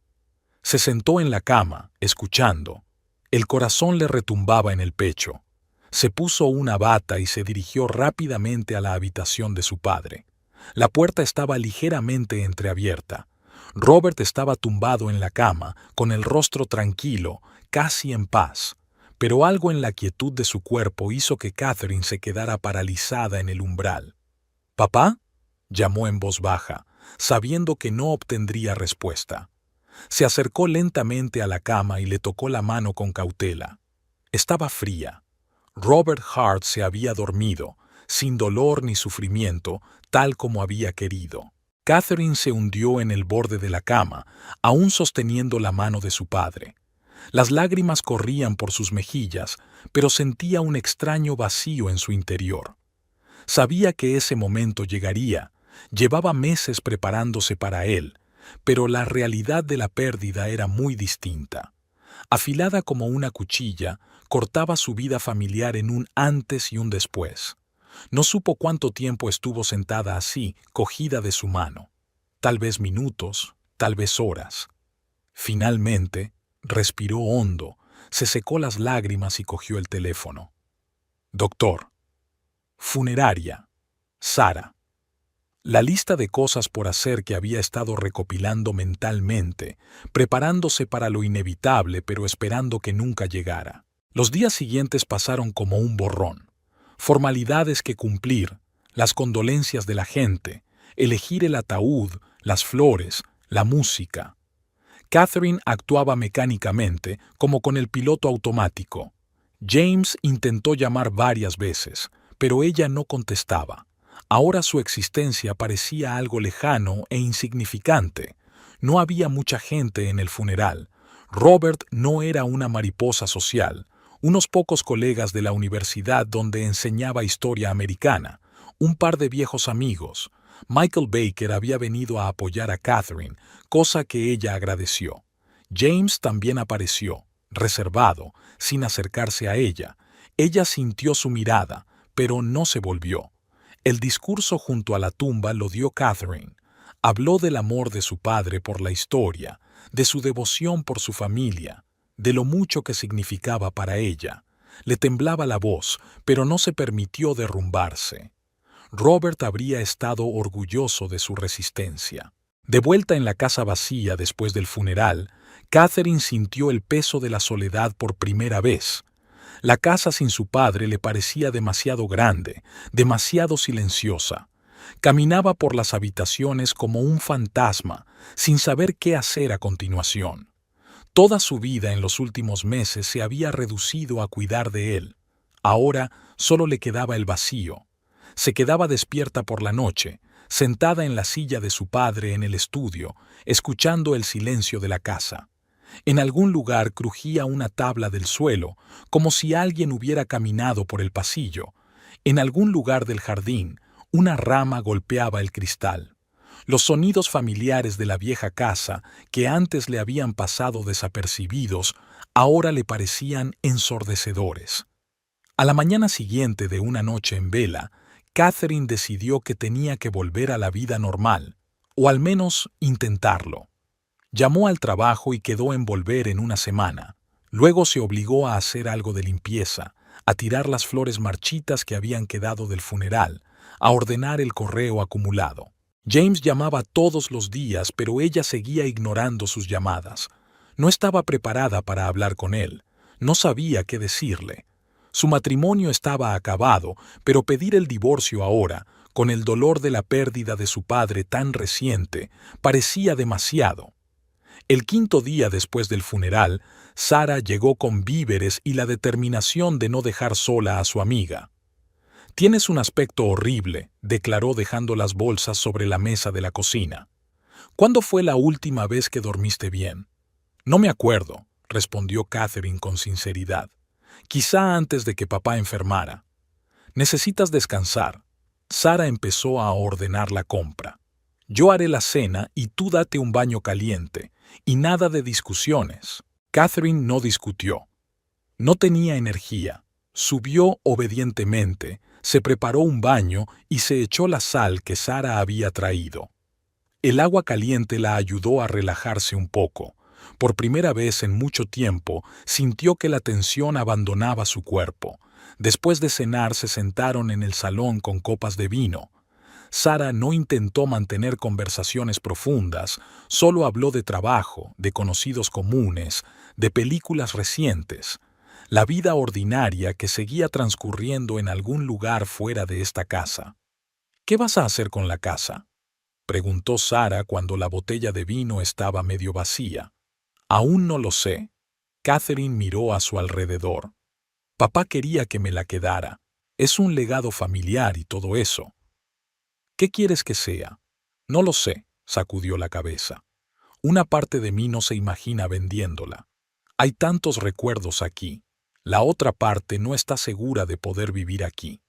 Se sentó en la cama, escuchando. El corazón le retumbaba en el pecho. Se puso una bata y se dirigió rápidamente a la habitación de su padre. La puerta estaba ligeramente entreabierta. Robert estaba tumbado en la cama, con el rostro tranquilo, casi en paz, pero algo en la quietud de su cuerpo hizo que Catherine se quedara paralizada en el umbral. «¿Papá?», llamó en voz baja, sabiendo que no obtendría respuesta. Se acercó lentamente a la cama y le tocó la mano con cautela. Estaba fría. Robert Hart se había dormido, sin dolor ni sufrimiento, tal como había querido. Catherine se hundió en el borde de la cama, aún sosteniendo la mano de su padre. Las lágrimas corrían por sus mejillas, pero sentía un extraño vacío en su interior. Sabía que ese momento llegaría. Llevaba meses preparándose para él, pero la realidad de la pérdida era muy distinta. Afilada como una cuchilla, cortaba su vida familiar en un antes y un después. No supo cuánto tiempo estuvo sentada así, cogida de su mano. Tal vez minutos, tal vez horas. Finalmente, respiró hondo, se secó las lágrimas y cogió el teléfono. Doctor. Funeraria. Sara. La lista de cosas por hacer que había estado recopilando mentalmente, preparándose para lo inevitable pero esperando que nunca llegara. Los días siguientes pasaron como un borrón. Formalidades que cumplir, las condolencias de la gente, elegir el ataúd, las flores, la música. Catherine actuaba mecánicamente, como con el piloto automático. James intentó llamar varias veces, pero ella no contestaba. Ahora su existencia parecía algo lejano e insignificante. No había mucha gente en el funeral. Robert no era una mariposa social. Unos pocos colegas de la universidad donde enseñaba historia americana, un par de viejos amigos. Michael Baker había venido a apoyar a Catherine, cosa que ella agradeció. James también apareció, reservado, sin acercarse a ella. Ella sintió su mirada, pero no se volvió. El discurso junto a la tumba lo dio Catherine. Habló del amor de su padre por la historia, de su devoción por su familia, de lo mucho que significaba para ella. Le temblaba la voz, pero no se permitió derrumbarse. Robert habría estado orgulloso de su resistencia. De vuelta en la casa vacía después del funeral, Catherine sintió el peso de la soledad por primera vez. La casa sin su padre le parecía demasiado grande, demasiado silenciosa. Caminaba por las habitaciones como un fantasma, sin saber qué hacer a continuación. Toda su vida en los últimos meses se había reducido a cuidar de él. Ahora solo le quedaba el vacío. Se quedaba despierta por la noche, sentada en la silla de su padre en el estudio, escuchando el silencio de la casa. En algún lugar crujía una tabla del suelo, como si alguien hubiera caminado por el pasillo. En algún lugar del jardín, una rama golpeaba el cristal. Los sonidos familiares de la vieja casa, que antes le habían pasado desapercibidos, ahora le parecían ensordecedores. A la mañana siguiente de una noche en vela, Catherine decidió que tenía que volver a la vida normal, o al menos intentarlo. Llamó al trabajo y quedó en volver en una semana. Luego se obligó a hacer algo de limpieza, a tirar las flores marchitas que habían quedado del funeral, a ordenar el correo acumulado. James llamaba todos los días, pero ella seguía ignorando sus llamadas. No estaba preparada para hablar con él. No sabía qué decirle. Su matrimonio estaba acabado, pero pedir el divorcio ahora, con el dolor de la pérdida de su padre tan reciente, parecía demasiado. El quinto día después del funeral, Sara llegó con víveres y la determinación de no dejar sola a su amiga. «Tienes un aspecto horrible», declaró dejando las bolsas sobre la mesa de la cocina. «¿Cuándo fue la última vez que dormiste bien?» «No me acuerdo», respondió Catherine con sinceridad. «Quizá antes de que papá enfermara». «Necesitas descansar». Sara empezó a ordenar la compra. «Yo haré la cena y tú date un baño caliente, y nada de discusiones». Catherine no discutió. No tenía energía. Subió obedientemente, se preparó un baño y se echó la sal que Sara había traído. El agua caliente la ayudó a relajarse un poco. Por primera vez en mucho tiempo, sintió que la tensión abandonaba su cuerpo. Después de cenar se sentaron en el salón con copas de vino. Sara no intentó mantener conversaciones profundas, solo habló de trabajo, de conocidos comunes, de películas recientes, la vida ordinaria que seguía transcurriendo en algún lugar fuera de esta casa. «¿Qué vas a hacer con la casa?», preguntó Sara cuando la botella de vino estaba medio vacía. «Aún no lo sé». Catherine miró a su alrededor. «Papá quería que me la quedara. Es un legado familiar y todo eso». «¿Qué quieres que sea?» «No lo sé», sacudió la cabeza. «Una parte de mí no se imagina vendiéndola. Hay tantos recuerdos aquí. La otra parte no está segura de poder vivir aquí.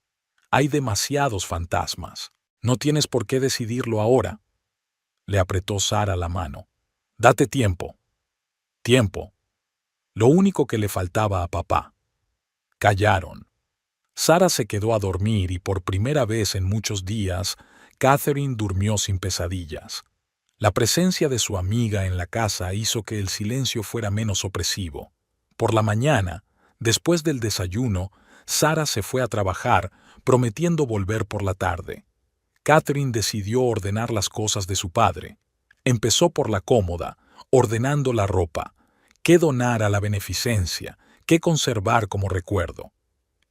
Hay demasiados fantasmas. No tienes por qué decidirlo ahora». Le apretó Sara la mano. Date tiempo. Tiempo. Lo único que le faltaba a papá. Callaron. Sara se quedó a dormir y por primera vez en muchos días, Catherine durmió sin pesadillas. La presencia de su amiga en la casa hizo que el silencio fuera menos opresivo. Por la mañana, después del desayuno, Sara se fue a trabajar, prometiendo volver por la tarde. Catherine decidió ordenar las cosas de su padre. Empezó por la cómoda, ordenando la ropa, qué donar a la beneficencia, qué conservar como recuerdo.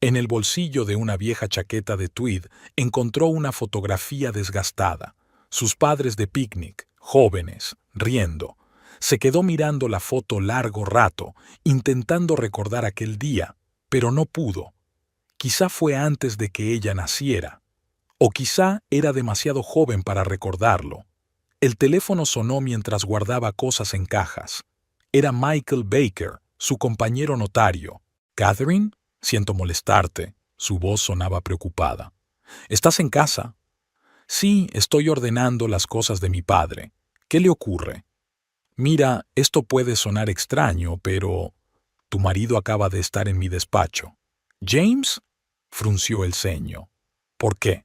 En el bolsillo de una vieja chaqueta de tweed encontró una fotografía desgastada. Sus padres de picnic, jóvenes, riendo. Se quedó mirando la foto largo rato, intentando recordar aquel día, pero no pudo. Quizá fue antes de que ella naciera, o quizá era demasiado joven para recordarlo. El teléfono sonó mientras guardaba cosas en cajas. Era Michael Baker, su compañero notario. «¿Catherine? Siento molestarte». Su voz sonaba preocupada. «¿Estás en casa?» «Sí, estoy ordenando las cosas de mi padre. ¿Qué le ocurre?» «Mira, esto puede sonar extraño, pero tu marido acaba de estar en mi despacho». «¿James?» frunció el ceño. «¿Por qué?»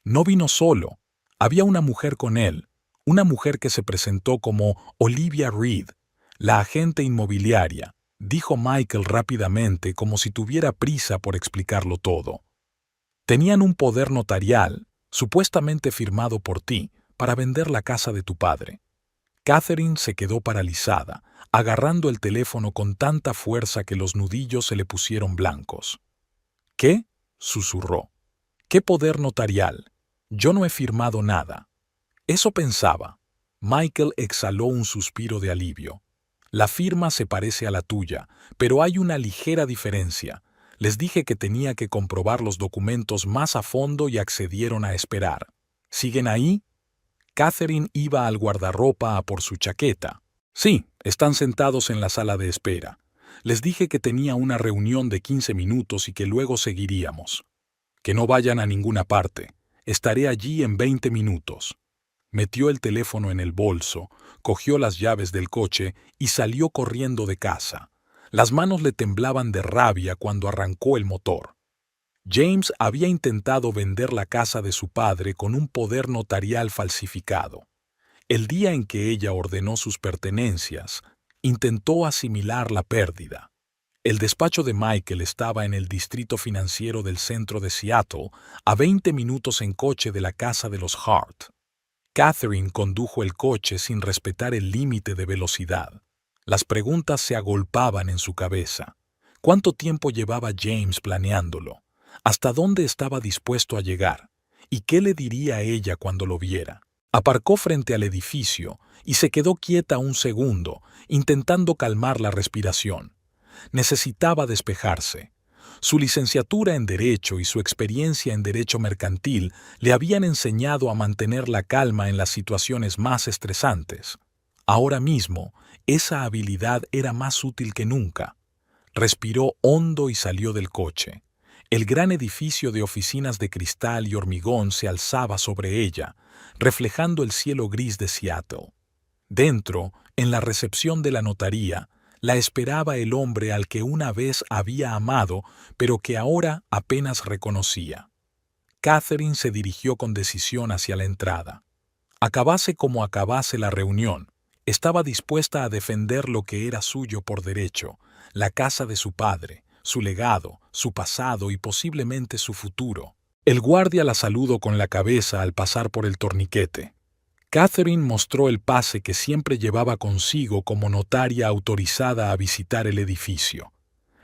«No vino solo. Había una mujer con él, una mujer que se presentó como Olivia Reed, la agente inmobiliaria», dijo Michael rápidamente como si tuviera prisa por explicarlo todo. «Tenían un poder notarial, supuestamente firmado por ti, para vender la casa de tu padre». Catherine se quedó paralizada, agarrando el teléfono con tanta fuerza que los nudillos se le pusieron blancos. «¿Qué?» susurró. «¿Qué poder notarial? Yo no he firmado nada». Eso pensaba. Michael exhaló un suspiro de alivio. «La firma se parece a la tuya, pero hay una ligera diferencia. Les dije que tenía que comprobar los documentos más a fondo y accedieron a esperar. ¿Siguen ahí?» Catherine iba al guardarropa a por su chaqueta. «Sí, están sentados en la sala de espera. Les dije que tenía una reunión de 15 minutos y que luego seguiríamos. Que no vayan a ninguna parte. Estaré allí en 20 minutos». Metió el teléfono en el bolso, cogió las llaves del coche y salió corriendo de casa. Las manos le temblaban de rabia cuando arrancó el motor. James había intentado vender la casa de su padre con un poder notarial falsificado. El día en que ella ordenó sus pertenencias, intentó asimilar la pérdida. El despacho de Michael estaba en el distrito financiero del centro de Seattle, a 20 minutos en coche de la casa de los Hart. Catherine condujo el coche sin respetar el límite de velocidad. Las preguntas se agolpaban en su cabeza. ¿Cuánto tiempo llevaba James planeándolo? ¿Hasta dónde estaba dispuesto a llegar? ¿Y qué le diría a ella cuando lo viera? Aparcó frente al edificio y se quedó quieta un segundo, intentando calmar la respiración. Necesitaba despejarse. Su licenciatura en Derecho y su experiencia en Derecho Mercantil le habían enseñado a mantener la calma en las situaciones más estresantes. Ahora mismo, esa habilidad era más útil que nunca. Respiró hondo y salió del coche. El gran edificio de oficinas de cristal y hormigón se alzaba sobre ella, reflejando el cielo gris de Seattle. Dentro, en la recepción de la notaría, la esperaba el hombre al que una vez había amado, pero que ahora apenas reconocía. Catherine se dirigió con decisión hacia la entrada. Acabase como acabase la reunión, estaba dispuesta a defender lo que era suyo por derecho, la casa de su padre, su legado, su pasado y posiblemente su futuro. El guardia la saludó con la cabeza al pasar por el torniquete. Catherine mostró el pase que siempre llevaba consigo como notaria autorizada a visitar el edificio.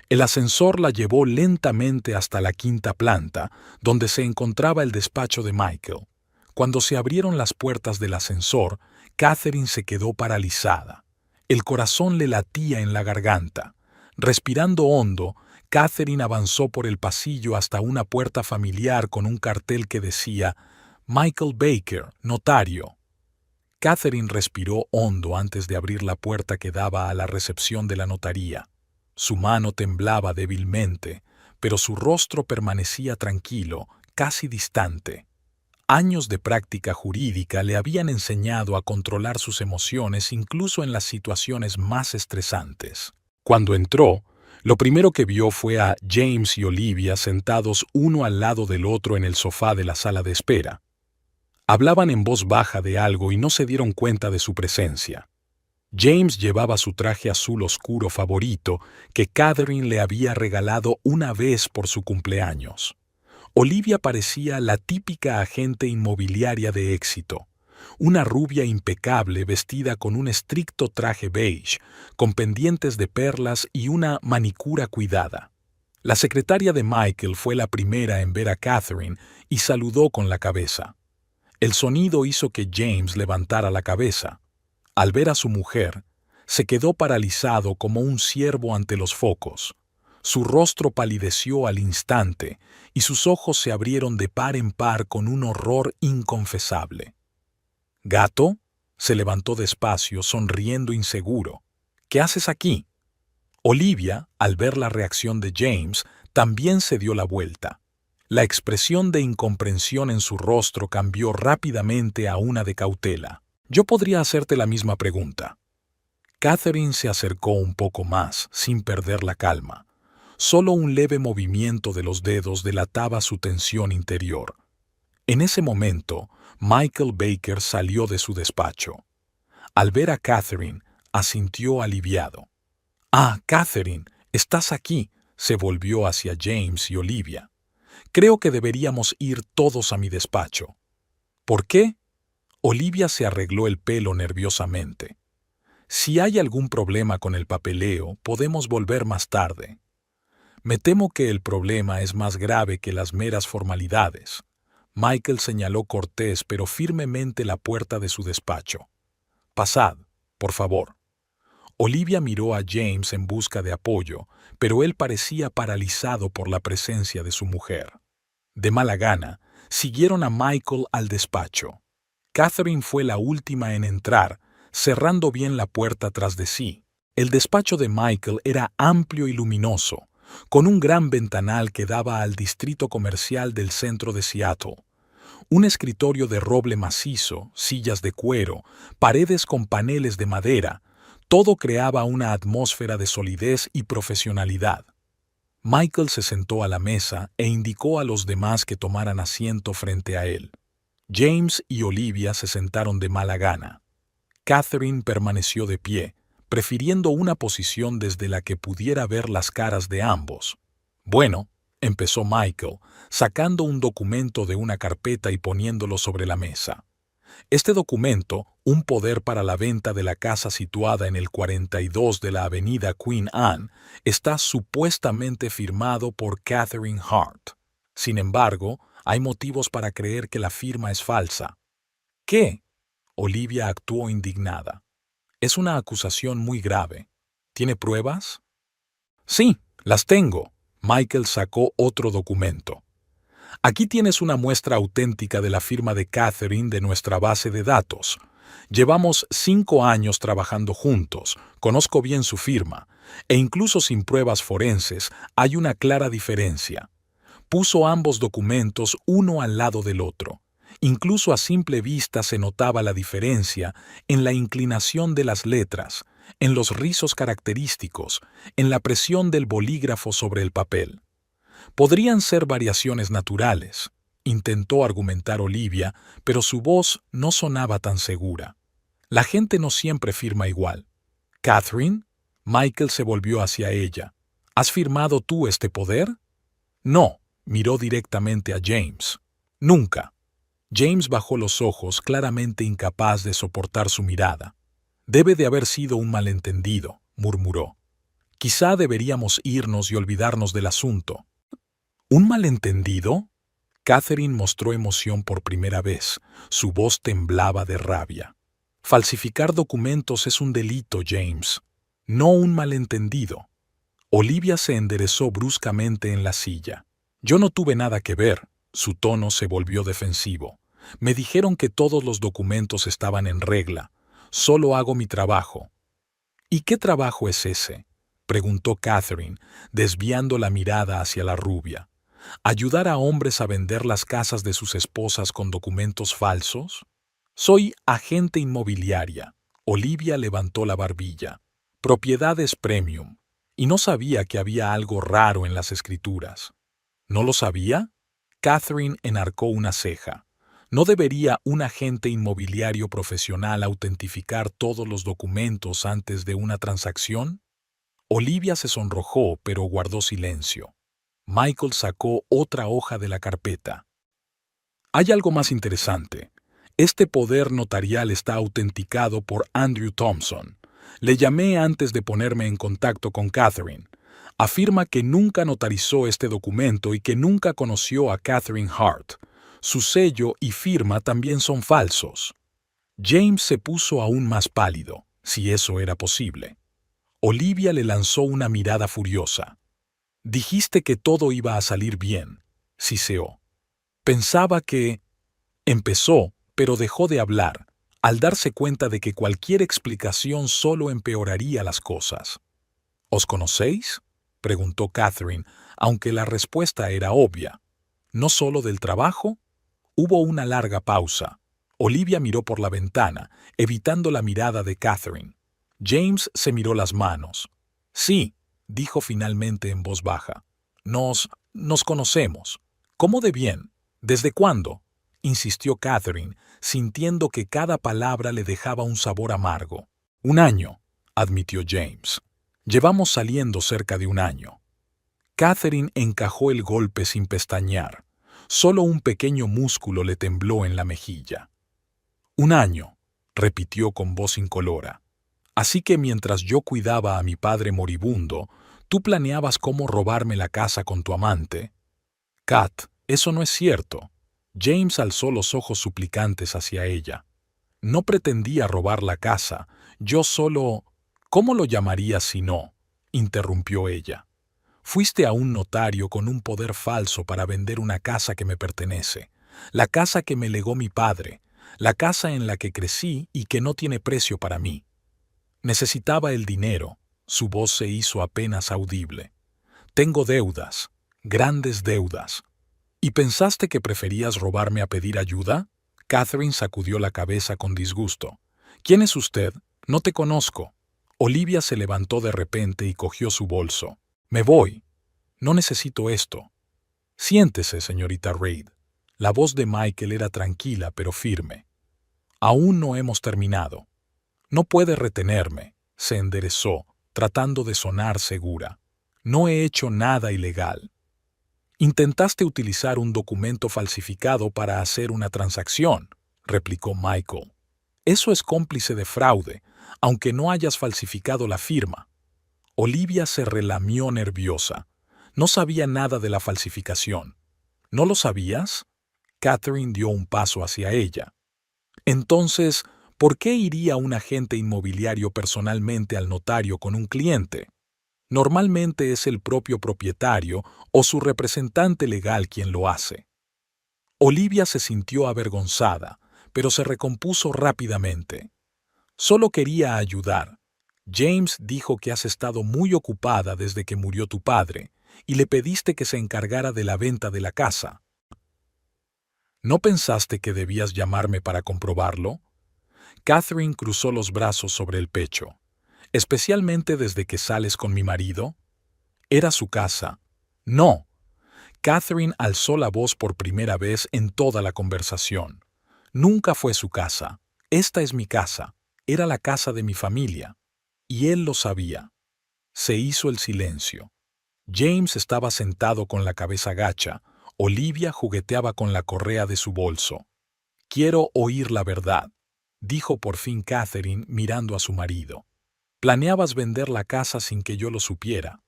El ascensor la llevó lentamente hasta la 5ª planta, donde se encontraba el despacho de Michael. Cuando se abrieron las puertas del ascensor, Catherine se quedó paralizada. El corazón le latía en la garganta. Respirando hondo, Catherine avanzó por el pasillo hasta una puerta familiar con un cartel que decía «Michael Baker, notario». Catherine respiró hondo antes de abrir la puerta que daba a la recepción de la notaría. Su mano temblaba débilmente, pero su rostro permanecía tranquilo, casi distante. Años de práctica jurídica le habían enseñado a controlar sus emociones incluso en las situaciones más estresantes. Cuando entró, lo primero que vio fue a James y Olivia sentados uno al lado del otro en el sofá de la sala de espera. Hablaban en voz baja de algo y no se dieron cuenta de su presencia. James llevaba su traje azul oscuro favorito que Catherine le había regalado una vez por su cumpleaños. Olivia parecía la típica agente inmobiliaria de éxito, una rubia impecable vestida con un estricto traje beige, con pendientes de perlas y una manicura cuidada. La secretaria de Michael fue la primera en ver a Catherine y saludó con la cabeza. El sonido hizo que James levantara la cabeza. Al ver a su mujer, se quedó paralizado como un ciervo ante los focos. Su rostro palideció al instante y sus ojos se abrieron de par en par con un horror inconfesable. «¿Gato?» Se levantó despacio, sonriendo inseguro. «¿Qué haces aquí?» Olivia, al ver la reacción de James, también se dio la vuelta. La expresión de incomprensión en su rostro cambió rápidamente a una de cautela. «Yo podría hacerte la misma pregunta». Catherine se acercó un poco más, sin perder la calma. Solo un leve movimiento de los dedos delataba su tensión interior. En ese momento, Michael Baker salió de su despacho. Al ver a Catherine, asintió aliviado. «Ah, Catherine, estás aquí», se volvió hacia James y Olivia. «Creo que deberíamos ir todos a mi despacho». «¿Por qué?» Olivia se arregló el pelo nerviosamente. «Si hay algún problema con el papeleo, podemos volver más tarde». «Me temo que el problema es más grave que las meras formalidades». Michael señaló cortés pero firmemente la puerta de su despacho. «Pasad, por favor». Olivia miró a James en busca de apoyo, pero él parecía paralizado por la presencia de su mujer. De mala gana, siguieron a Michael al despacho. Catherine fue la última en entrar, cerrando bien la puerta tras de sí. El despacho de Michael era amplio y luminoso, con un gran ventanal que daba al distrito comercial del centro de Seattle. Un escritorio de roble macizo, sillas de cuero, paredes con paneles de madera, todo creaba una atmósfera de solidez y profesionalidad. Michael se sentó a la mesa e indicó a los demás que tomaran asiento frente a él. James y Olivia se sentaron de mala gana. Catherine permaneció de pie, prefiriendo una posición desde la que pudiera ver las caras de ambos. «Bueno», empezó Michael, sacando un documento de una carpeta y poniéndolo sobre la mesa. «Este documento, un poder para la venta de la casa situada en el 42 de la avenida Queen Anne, está supuestamente firmado por Catherine Hart. Sin embargo, hay motivos para creer que la firma es falsa». «¿Qué?» Olivia actuó indignada. «Es una acusación muy grave. ¿Tiene pruebas?» «Sí, las tengo». Michael sacó otro documento. «Aquí tienes una muestra auténtica de la firma de Catherine de nuestra base de datos. Llevamos 5 años trabajando juntos, conozco bien su firma, e incluso sin pruebas forenses hay una clara diferencia». Puso ambos documentos uno al lado del otro. Incluso a simple vista se notaba la diferencia en la inclinación de las letras, en los rizos característicos, en la presión del bolígrafo sobre el papel. «Podrían ser variaciones naturales», intentó argumentar Olivia, pero su voz no sonaba tan segura. «La gente no siempre firma igual». «Catherine», Michael se volvió hacia ella. «¿Has firmado tú este poder?» «No», miró directamente a James. «Nunca». James bajó los ojos, claramente incapaz de soportar su mirada. «Debe de haber sido un malentendido», murmuró. «Quizá deberíamos irnos y olvidarnos del asunto». «¿Un malentendido?» Catherine mostró emoción por primera vez. Su voz temblaba de rabia. «Falsificar documentos es un delito, James. No un malentendido». Olivia se enderezó bruscamente en la silla. «Yo no tuve nada que ver». Su tono se volvió defensivo. «Me dijeron que todos los documentos estaban en regla. Solo hago mi trabajo». «¿Y qué trabajo es ese?», preguntó Catherine, desviando la mirada hacia la rubia. ¿Ayudar a hombres a vender las casas de sus esposas con documentos falsos? Soy agente inmobiliaria. Olivia levantó la barbilla. Propiedades premium. Y no sabía que había algo raro en las escrituras. ¿No lo sabía? Catherine enarcó una ceja. ¿No debería un agente inmobiliario profesional autentificar todos los documentos antes de una transacción? Olivia se sonrojó, pero guardó silencio. Michael sacó otra hoja de la carpeta. Hay algo más interesante. Este poder notarial está autenticado por Andrew Thompson. Le llamé antes de ponerme en contacto con Catherine. Afirma que nunca notarizó este documento y que nunca conoció a Catherine Hart. Su sello y firma también son falsos. James se puso aún más pálido, si eso era posible. Olivia le lanzó una mirada furiosa. Dijiste que todo iba a salir bien, siseó. Pensaba que... Empezó, pero dejó de hablar, al darse cuenta de que cualquier explicación solo empeoraría las cosas. ¿Os conocéis?, preguntó Catherine, aunque la respuesta era obvia. ¿No solo del trabajo? Hubo una larga pausa. Olivia miró por la ventana, evitando la mirada de Catherine. James se miró las manos. Sí, dijo finalmente en voz baja. Nos conocemos. ¿Cómo de bien? ¿Desde cuándo?, insistió Catherine, sintiendo que cada palabra le dejaba un sabor amargo. 1 año, admitió James. Llevamos saliendo cerca de 1 año. Catherine encajó el golpe sin pestañear. Solo un pequeño músculo le tembló en la mejilla. 1 año, repitió con voz incolora. Así que mientras yo cuidaba a mi padre moribundo, tú planeabas cómo robarme la casa con tu amante. Kat, eso no es cierto. James alzó los ojos suplicantes hacia ella. No pretendía robar la casa, yo solo... ¿Cómo lo llamarías si no?, interrumpió ella. Fuiste a un notario con un poder falso para vender una casa que me pertenece, la casa que me legó mi padre, la casa en la que crecí y que no tiene precio para mí. Necesitaba el dinero, su voz se hizo apenas audible. Tengo deudas, grandes deudas. ¿Y pensaste que preferías robarme a pedir ayuda? Catherine sacudió la cabeza con disgusto. ¿Quién es usted? No te conozco. Olivia se levantó de repente y cogió su bolso. Me voy. No necesito esto. Siéntese, señorita Reid. La voz de Michael era tranquila pero firme. Aún no hemos terminado. No puede retenerme. Se enderezó, tratando de sonar segura. No he hecho nada ilegal. Intentaste utilizar un documento falsificado para hacer una transacción, replicó Michael. Eso es cómplice de fraude, aunque no hayas falsificado la firma. Olivia se relamió nerviosa. No sabía nada de la falsificación. ¿No lo sabías? Catherine dio un paso hacia ella. Entonces, ¿por qué iría un agente inmobiliario personalmente al notario con un cliente? Normalmente es el propio propietario o su representante legal quien lo hace. Olivia se sintió avergonzada, pero se recompuso rápidamente. Solo quería ayudar. James dijo que has estado muy ocupada desde que murió tu padre y le pediste que se encargara de la venta de la casa. ¿No pensaste que debías llamarme para comprobarlo? Catherine cruzó los brazos sobre el pecho. ¿Especialmente desde que sales con mi marido? Era su casa. No. Catherine alzó la voz por primera vez en toda la conversación. Nunca fue su casa. Esta es mi casa. Era la casa de mi familia. Y él lo sabía. Se hizo el silencio. James estaba sentado con la cabeza gacha. Olivia jugueteaba con la correa de su bolso. Quiero oír la verdad, dijo por fin Catherine mirando a su marido. Planeabas vender la casa sin que yo lo supiera.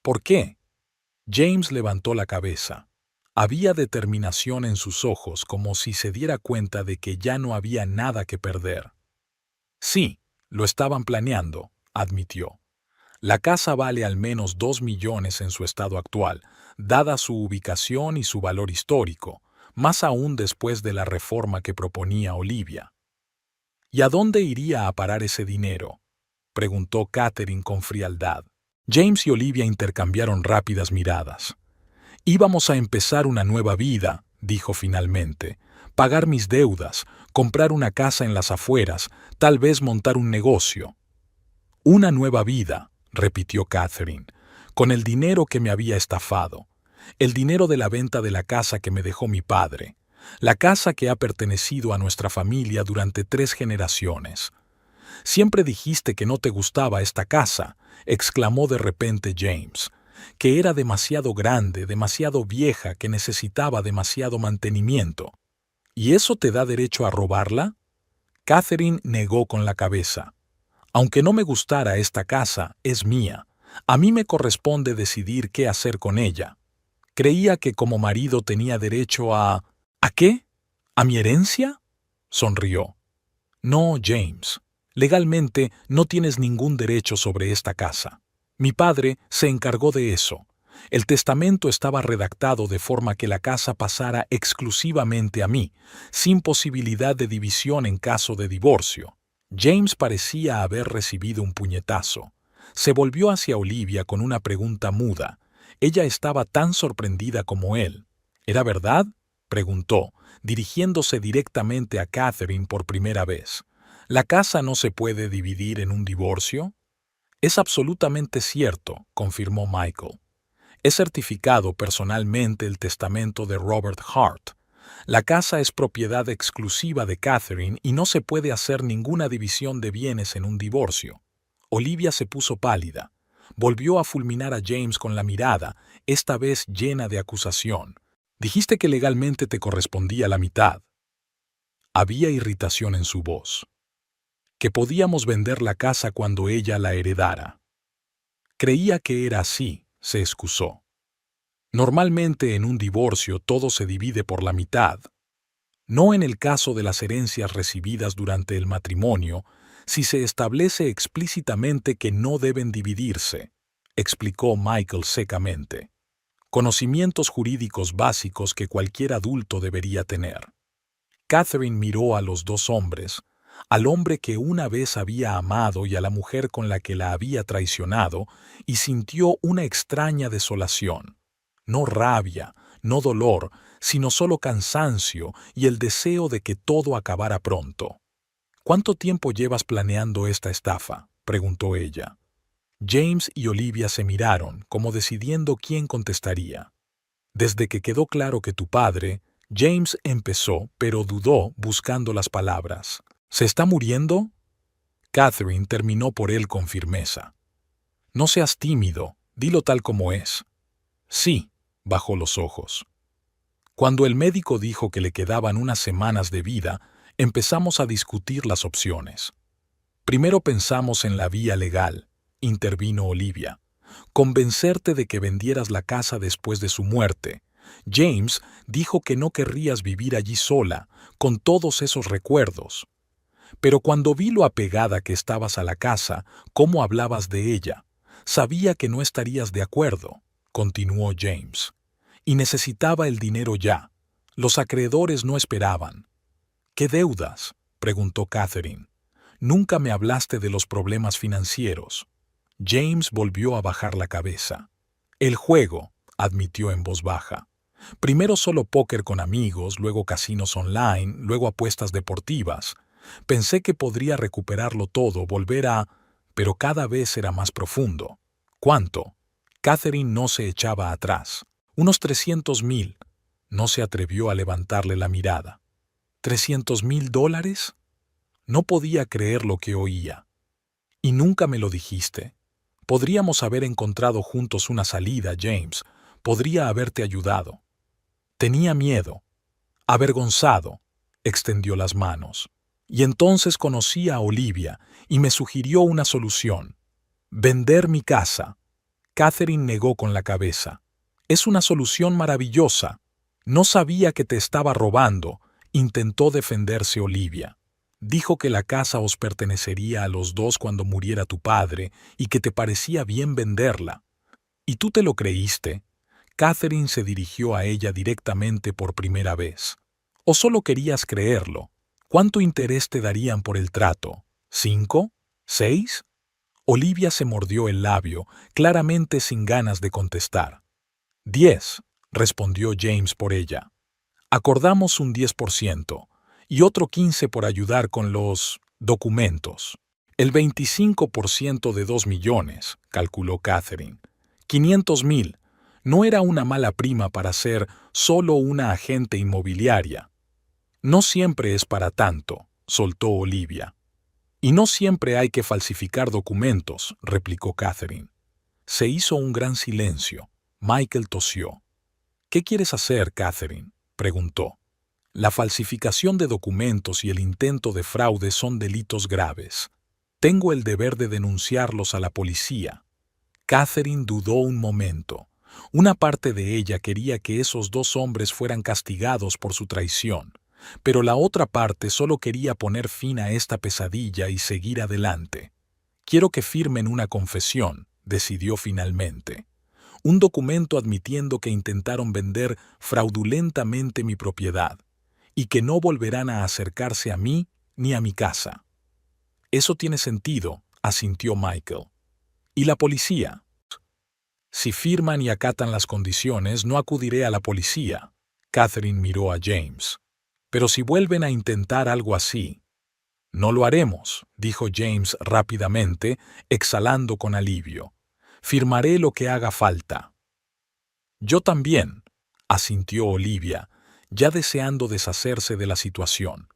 ¿Por qué? James levantó la cabeza. Había determinación en sus ojos, como si se diera cuenta de que ya no había nada que perder. Sí, lo estaban planeando, admitió. La casa vale al menos 2 millones en su estado actual, dada su ubicación y su valor histórico, más aún después de la reforma que proponía Olivia. ¿Y a dónde iría a parar ese dinero?, preguntó Catherine con frialdad. James y Olivia intercambiaron rápidas miradas. Íbamos a empezar una nueva vida, dijo finalmente, pagar mis deudas, comprar una casa en las afueras, tal vez montar un negocio. Una nueva vida, repitió Catherine, con el dinero que me había estafado, el dinero de la venta de la casa que me dejó mi padre, la casa que ha pertenecido a nuestra familia durante 3 generaciones. Siempre dijiste que no te gustaba esta casa, exclamó de repente James, que era demasiado grande, demasiado vieja, que necesitaba demasiado mantenimiento. ¿Y eso te da derecho a robarla? Catherine negó con la cabeza. Aunque no me gustara esta casa, es mía. A mí me corresponde decidir qué hacer con ella. Creía que como marido tenía derecho a... ¿A qué? ¿A mi herencia? Sonrió. No, James. Legalmente no tienes ningún derecho sobre esta casa. Mi padre se encargó de eso. El testamento estaba redactado de forma que la casa pasara exclusivamente a mí, sin posibilidad de división en caso de divorcio. James parecía haber recibido un puñetazo. Se volvió hacia Olivia con una pregunta muda. Ella estaba tan sorprendida como él. ¿Era verdad?, preguntó, dirigiéndose directamente a Catherine por primera vez. ¿La casa no se puede dividir en un divorcio? Es absolutamente cierto, confirmó Michael. He certificado personalmente el testamento de Robert Hart. La casa es propiedad exclusiva de Catherine y no se puede hacer ninguna división de bienes en un divorcio. Olivia se puso pálida. Volvió a fulminar a James con la mirada, esta vez llena de acusación. Dijiste que legalmente te correspondía la mitad. Había irritación en su voz. Que podíamos vender la casa cuando ella la heredara. Creía que era así, se excusó. Normalmente en un divorcio todo se divide por la mitad. No en el caso de las herencias recibidas durante el matrimonio, si se establece explícitamente que no deben dividirse, explicó Michael secamente. Conocimientos jurídicos básicos que cualquier adulto debería tener. Catherine miró a los dos hombres, al hombre que una vez había amado y a la mujer con la que la había traicionado, y sintió una extraña desolación. No rabia, no dolor, sino solo cansancio y el deseo de que todo acabara pronto. ¿Cuánto tiempo llevas planeando esta estafa?, preguntó ella. James y Olivia se miraron, como decidiendo quién contestaría. Desde que quedó claro que tu padre... James empezó, pero dudó buscando las palabras. ¿Se está muriendo? Catherine terminó por él con firmeza. No seas tímido, dilo tal como es. Sí, bajó los ojos. Cuando el médico dijo que le quedaban unas semanas de vida, empezamos a discutir las opciones. Primero pensamos en la vía legal, intervino Olivia. Convencerte de que vendieras la casa después de su muerte. James dijo que no querrías vivir allí sola, con todos esos recuerdos. Pero cuando vi lo apegada que estabas a la casa, cómo hablabas de ella, sabía que no estarías de acuerdo, continuó James. Y necesitaba el dinero ya. Los acreedores no esperaban. ¿Qué deudas?, preguntó Catherine. Nunca me hablaste de los problemas financieros. James volvió a bajar la cabeza. El juego, admitió en voz baja. Primero solo póker con amigos, luego casinos online, luego apuestas deportivas. Pensé que podría recuperarlo todo, volver a... Pero cada vez era más profundo. ¿Cuánto? Catherine no se echaba atrás. Unos 300,000. No se atrevió a levantarle la mirada. ¿$300,000? No podía creer lo que oía. ¿Y nunca me lo dijiste? Podríamos haber encontrado juntos una salida, James. Podría haberte ayudado. Tenía miedo. Avergonzado, extendió las manos. Y entonces conocí a Olivia y me sugirió una solución. Vender mi casa. Catherine negó con la cabeza. Es una solución maravillosa. No sabía que te estaba robando, intentó defenderse Olivia. Dijo que la casa os pertenecería a los dos cuando muriera tu padre y que te parecía bien venderla. ¿Y tú te lo creíste? Catherine se dirigió a ella directamente por primera vez. ¿O solo querías creerlo? ¿Cuánto interés te darían por el trato? ¿5? ¿6? Olivia se mordió el labio, claramente sin ganas de contestar. 10, respondió James por ella. Acordamos un 10% y otro 15% por ayudar con los documentos. El 25% de 2 millones, calculó Catherine. 500,000. No era una mala prima para ser solo una agente inmobiliaria. No siempre es para tanto, soltó Olivia. Y no siempre hay que falsificar documentos, replicó Catherine. Se hizo un gran silencio. Michael tosió. ¿Qué quieres hacer, Catherine?, preguntó. La falsificación de documentos y el intento de fraude son delitos graves. Tengo el deber de denunciarlos a la policía. Catherine dudó un momento. Una parte de ella quería que esos dos hombres fueran castigados por su traición, pero la otra parte solo quería poner fin a esta pesadilla y seguir adelante. Quiero que firmen una confesión, decidió finalmente. Un documento admitiendo que intentaron vender fraudulentamente mi propiedad y que no volverán a acercarse a mí ni a mi casa. Eso tiene sentido, asintió Michael. ¿Y la policía? Si firman y acatan las condiciones, no acudiré a la policía. Catherine miró a James. Pero si vuelven a intentar algo así. No lo haremos, dijo James rápidamente, exhalando con alivio. Firmaré lo que haga falta. Yo también, asintió Olivia, ya deseando deshacerse de la situación.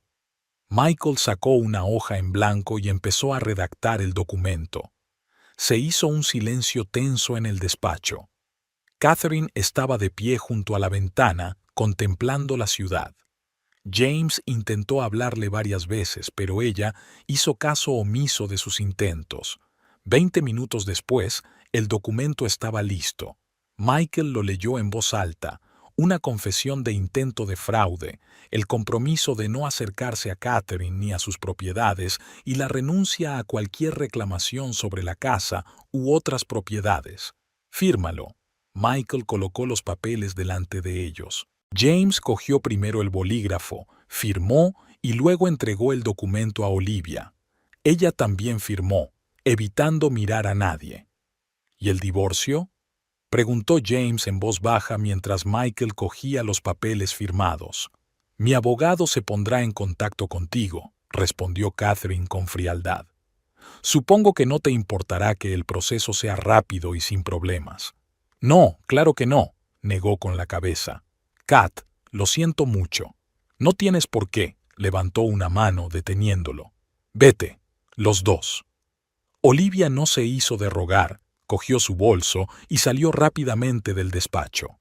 Michael sacó una hoja en blanco y empezó a redactar el documento. Se hizo un silencio tenso en el despacho. Catherine estaba de pie junto a la ventana, contemplando la ciudad. James intentó hablarle varias veces, pero ella hizo caso omiso de sus intentos. 20 minutos después, el documento estaba listo. Michael lo leyó en voz alta, una confesión de intento de fraude, el compromiso de no acercarse a Catherine ni a sus propiedades y la renuncia a cualquier reclamación sobre la casa u otras propiedades. Fírmalo. Michael colocó los papeles delante de ellos. James cogió primero el bolígrafo, firmó y luego entregó el documento a Olivia. Ella también firmó, evitando mirar a nadie. ¿Y el divorcio?, preguntó James en voz baja mientras Michael cogía los papeles firmados. Mi abogado se pondrá en contacto contigo, respondió Catherine con frialdad. Supongo que no te importará que el proceso sea rápido y sin problemas. No, claro que no, negó con la cabeza. Kat, lo siento mucho. No tienes por qué, levantó una mano deteniéndolo. Vete, los dos. Olivia no se hizo de rogar, cogió su bolso y salió rápidamente del despacho.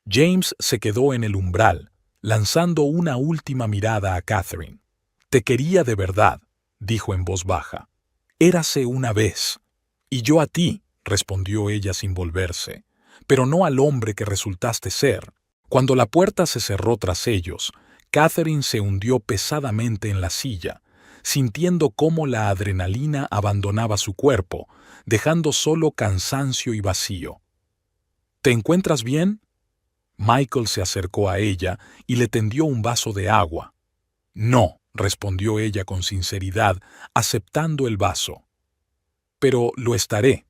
James se quedó en el umbral, lanzando una última mirada a Catherine. Te quería de verdad, dijo en voz baja. Érase una vez. Y yo a ti, respondió ella sin volverse, pero no al hombre que resultaste ser. Cuando la puerta se cerró tras ellos, Catherine se hundió pesadamente en la silla, sintiendo cómo la adrenalina abandonaba su cuerpo, dejando solo cansancio y vacío. ¿Te encuentras bien? Michael se acercó a ella y le tendió un vaso de agua. No, respondió ella con sinceridad, aceptando el vaso. Pero lo estaré.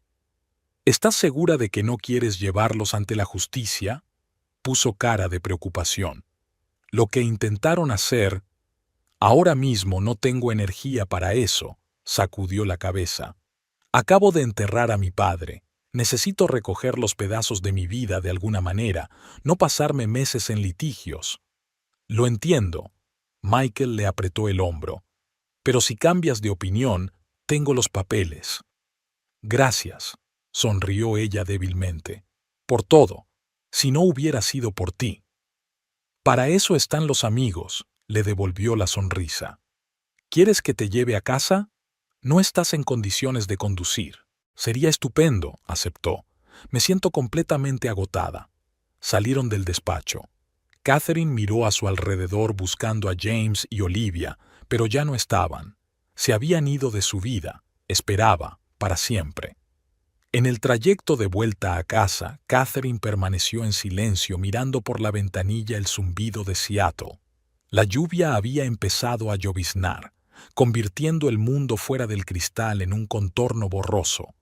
¿Estás segura de que no quieres llevarlos ante la justicia? Puso cara de preocupación. Lo que intentaron hacer... Ahora mismo no tengo energía para eso, sacudió la cabeza. Acabo de enterrar a mi padre. Necesito recoger los pedazos de mi vida de alguna manera, no pasarme meses en litigios. Lo entiendo. Michael le apretó el hombro. Pero si cambias de opinión, tengo los papeles. Gracias, sonrió ella débilmente. Por todo, si no hubiera sido por ti. Para eso están los amigos, le devolvió la sonrisa. ¿Quieres que te lleve a casa? No estás en condiciones de conducir. Sería estupendo, aceptó. Me siento completamente agotada. Salieron del despacho. Catherine miró a su alrededor buscando a James y Olivia, pero ya no estaban. Se habían ido de su vida, esperaba, para siempre. En el trayecto de vuelta a casa, Catherine permaneció en silencio mirando por la ventanilla el zumbido de Seattle. La lluvia había empezado a lloviznar, convirtiendo el mundo fuera del cristal en un contorno borroso,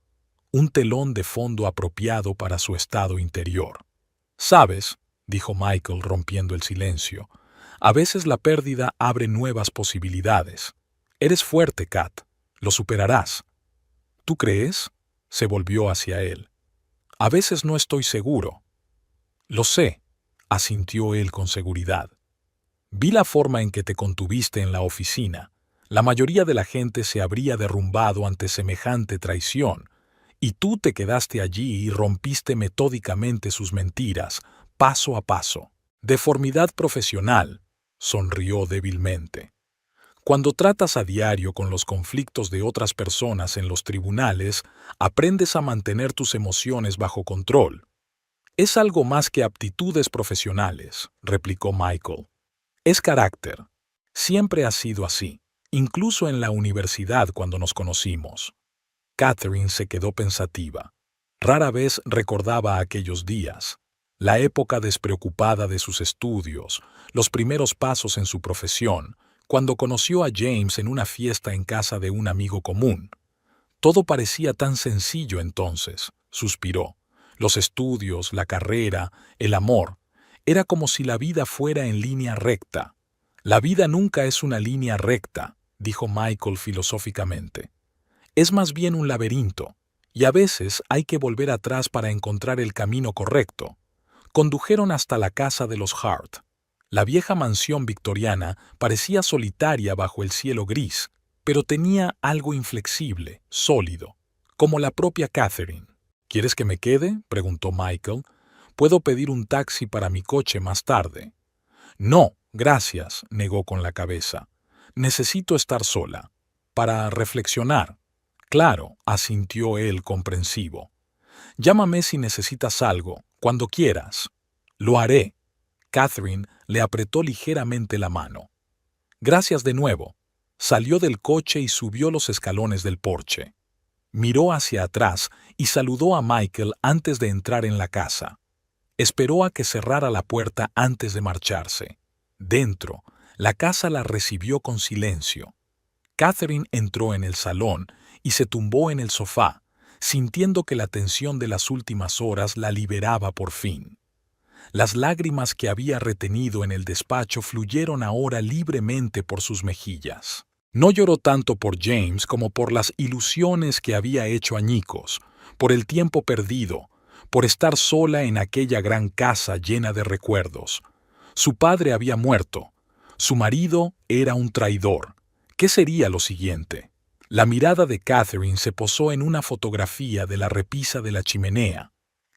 un telón de fondo apropiado para su estado interior. «¿Sabes?», dijo Michael rompiendo el silencio. A veces la pérdida abre nuevas posibilidades. Eres fuerte, Kat. Lo superarás. ¿Tú crees? Se volvió hacia él. A veces no estoy seguro. Lo sé, asintió él con seguridad. Vi la forma en que te contuviste en la oficina. La mayoría de la gente se habría derrumbado ante semejante traición, y tú te quedaste allí y rompiste metódicamente sus mentiras, paso a paso. Deformidad profesional, sonrió débilmente. Cuando tratas a diario con los conflictos de otras personas en los tribunales, aprendes a mantener tus emociones bajo control. Es algo más que aptitudes profesionales, replicó Michael. Es carácter. Siempre ha sido así, incluso en la universidad cuando nos conocimos. Catherine se quedó pensativa. Rara vez recordaba aquellos días, la época despreocupada de sus estudios, los primeros pasos en su profesión, cuando conoció a James en una fiesta en casa de un amigo común. Todo parecía tan sencillo entonces, suspiró. Los estudios, la carrera, el amor. Era como si la vida fuera en línea recta. La vida nunca es una línea recta, dijo Michael filosóficamente. Es más bien un laberinto, y a veces hay que volver atrás para encontrar el camino correcto. Condujeron hasta la casa de los Hart. La vieja mansión victoriana parecía solitaria bajo el cielo gris, pero tenía algo inflexible, sólido, como la propia Catherine. ¿Quieres que me quede?, preguntó Michael. Puedo pedir un taxi para mi coche más tarde. No, gracias, negó con la cabeza. Necesito estar sola. Para reflexionar. Claro, asintió él comprensivo. Llámame si necesitas algo, cuando quieras. Lo haré. Catherine le apretó ligeramente la mano. Gracias de nuevo. Salió del coche y subió los escalones del porche. Miró hacia atrás y saludó a Michael antes de entrar en la casa. Esperó a que cerrara la puerta antes de marcharse. Dentro, la casa la recibió con silencio. Catherine entró en el salón y se tumbó en el sofá, sintiendo que la tensión de las últimas horas la liberaba por fin. Las lágrimas que había retenido en el despacho fluyeron ahora libremente por sus mejillas. No lloró tanto por James como por las ilusiones que había hecho añicos, por el tiempo perdido, por estar sola en aquella gran casa llena de recuerdos. Su padre había muerto. Su marido era un traidor. ¿Qué sería lo siguiente? La mirada de Catherine se posó en una fotografía de la repisa de la chimenea.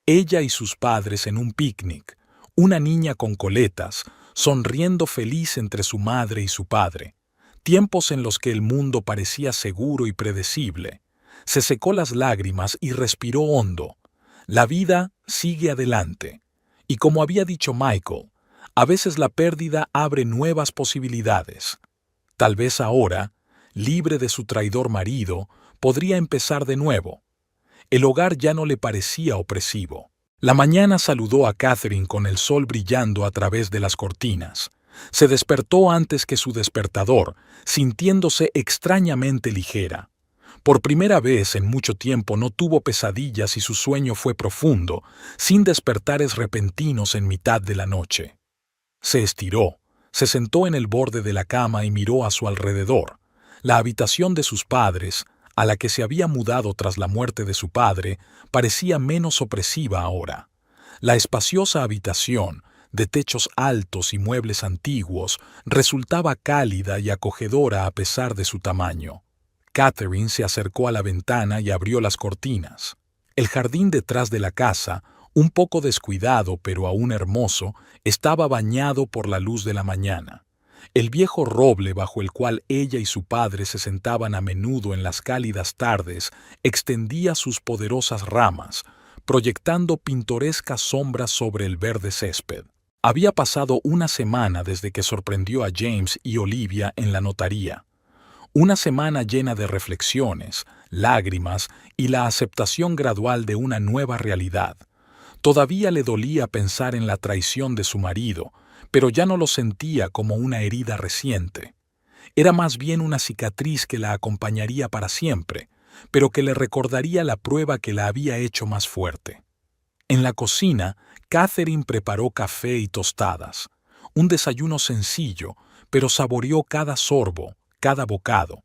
Ella y sus padres en un picnic, una niña con coletas, sonriendo feliz entre su madre y su padre. Tiempos en los que el mundo parecía seguro y predecible. Se secó las lágrimas y respiró hondo. La vida sigue adelante. Y como había dicho Michael, a veces la pérdida abre nuevas posibilidades. Tal vez ahora, libre de su traidor marido, podría empezar de nuevo. El hogar ya no le parecía opresivo. La mañana saludó a Catherine con el sol brillando a través de las cortinas. Se despertó antes que su despertador, sintiéndose extrañamente ligera. Por primera vez en mucho tiempo no tuvo pesadillas y su sueño fue profundo, sin despertares repentinos en mitad de la noche. Se estiró, se sentó en el borde de la cama y miró a su alrededor. La habitación de sus padres, a la que se había mudado tras la muerte de su padre, parecía menos opresiva ahora. La espaciosa habitación, de techos altos y muebles antiguos, resultaba cálida y acogedora a pesar de su tamaño. Catherine se acercó a la ventana y abrió las cortinas. El jardín detrás de la casa, un poco descuidado pero aún hermoso, estaba bañado por la luz de la mañana. El viejo roble bajo el cual ella y su padre se sentaban a menudo en las cálidas tardes extendía sus poderosas ramas, proyectando pintorescas sombras sobre el verde césped. Había pasado una semana desde que sorprendió a James y Olivia en la notaría. Una semana llena de reflexiones, lágrimas y la aceptación gradual de una nueva realidad. Todavía le dolía pensar en la traición de su marido, pero ya no lo sentía como una herida reciente. Era más bien una cicatriz que la acompañaría para siempre, pero que le recordaría la prueba que la había hecho más fuerte. En la cocina, Catherine preparó café y tostadas. Un desayuno sencillo, pero saboreó cada sorbo, cada bocado.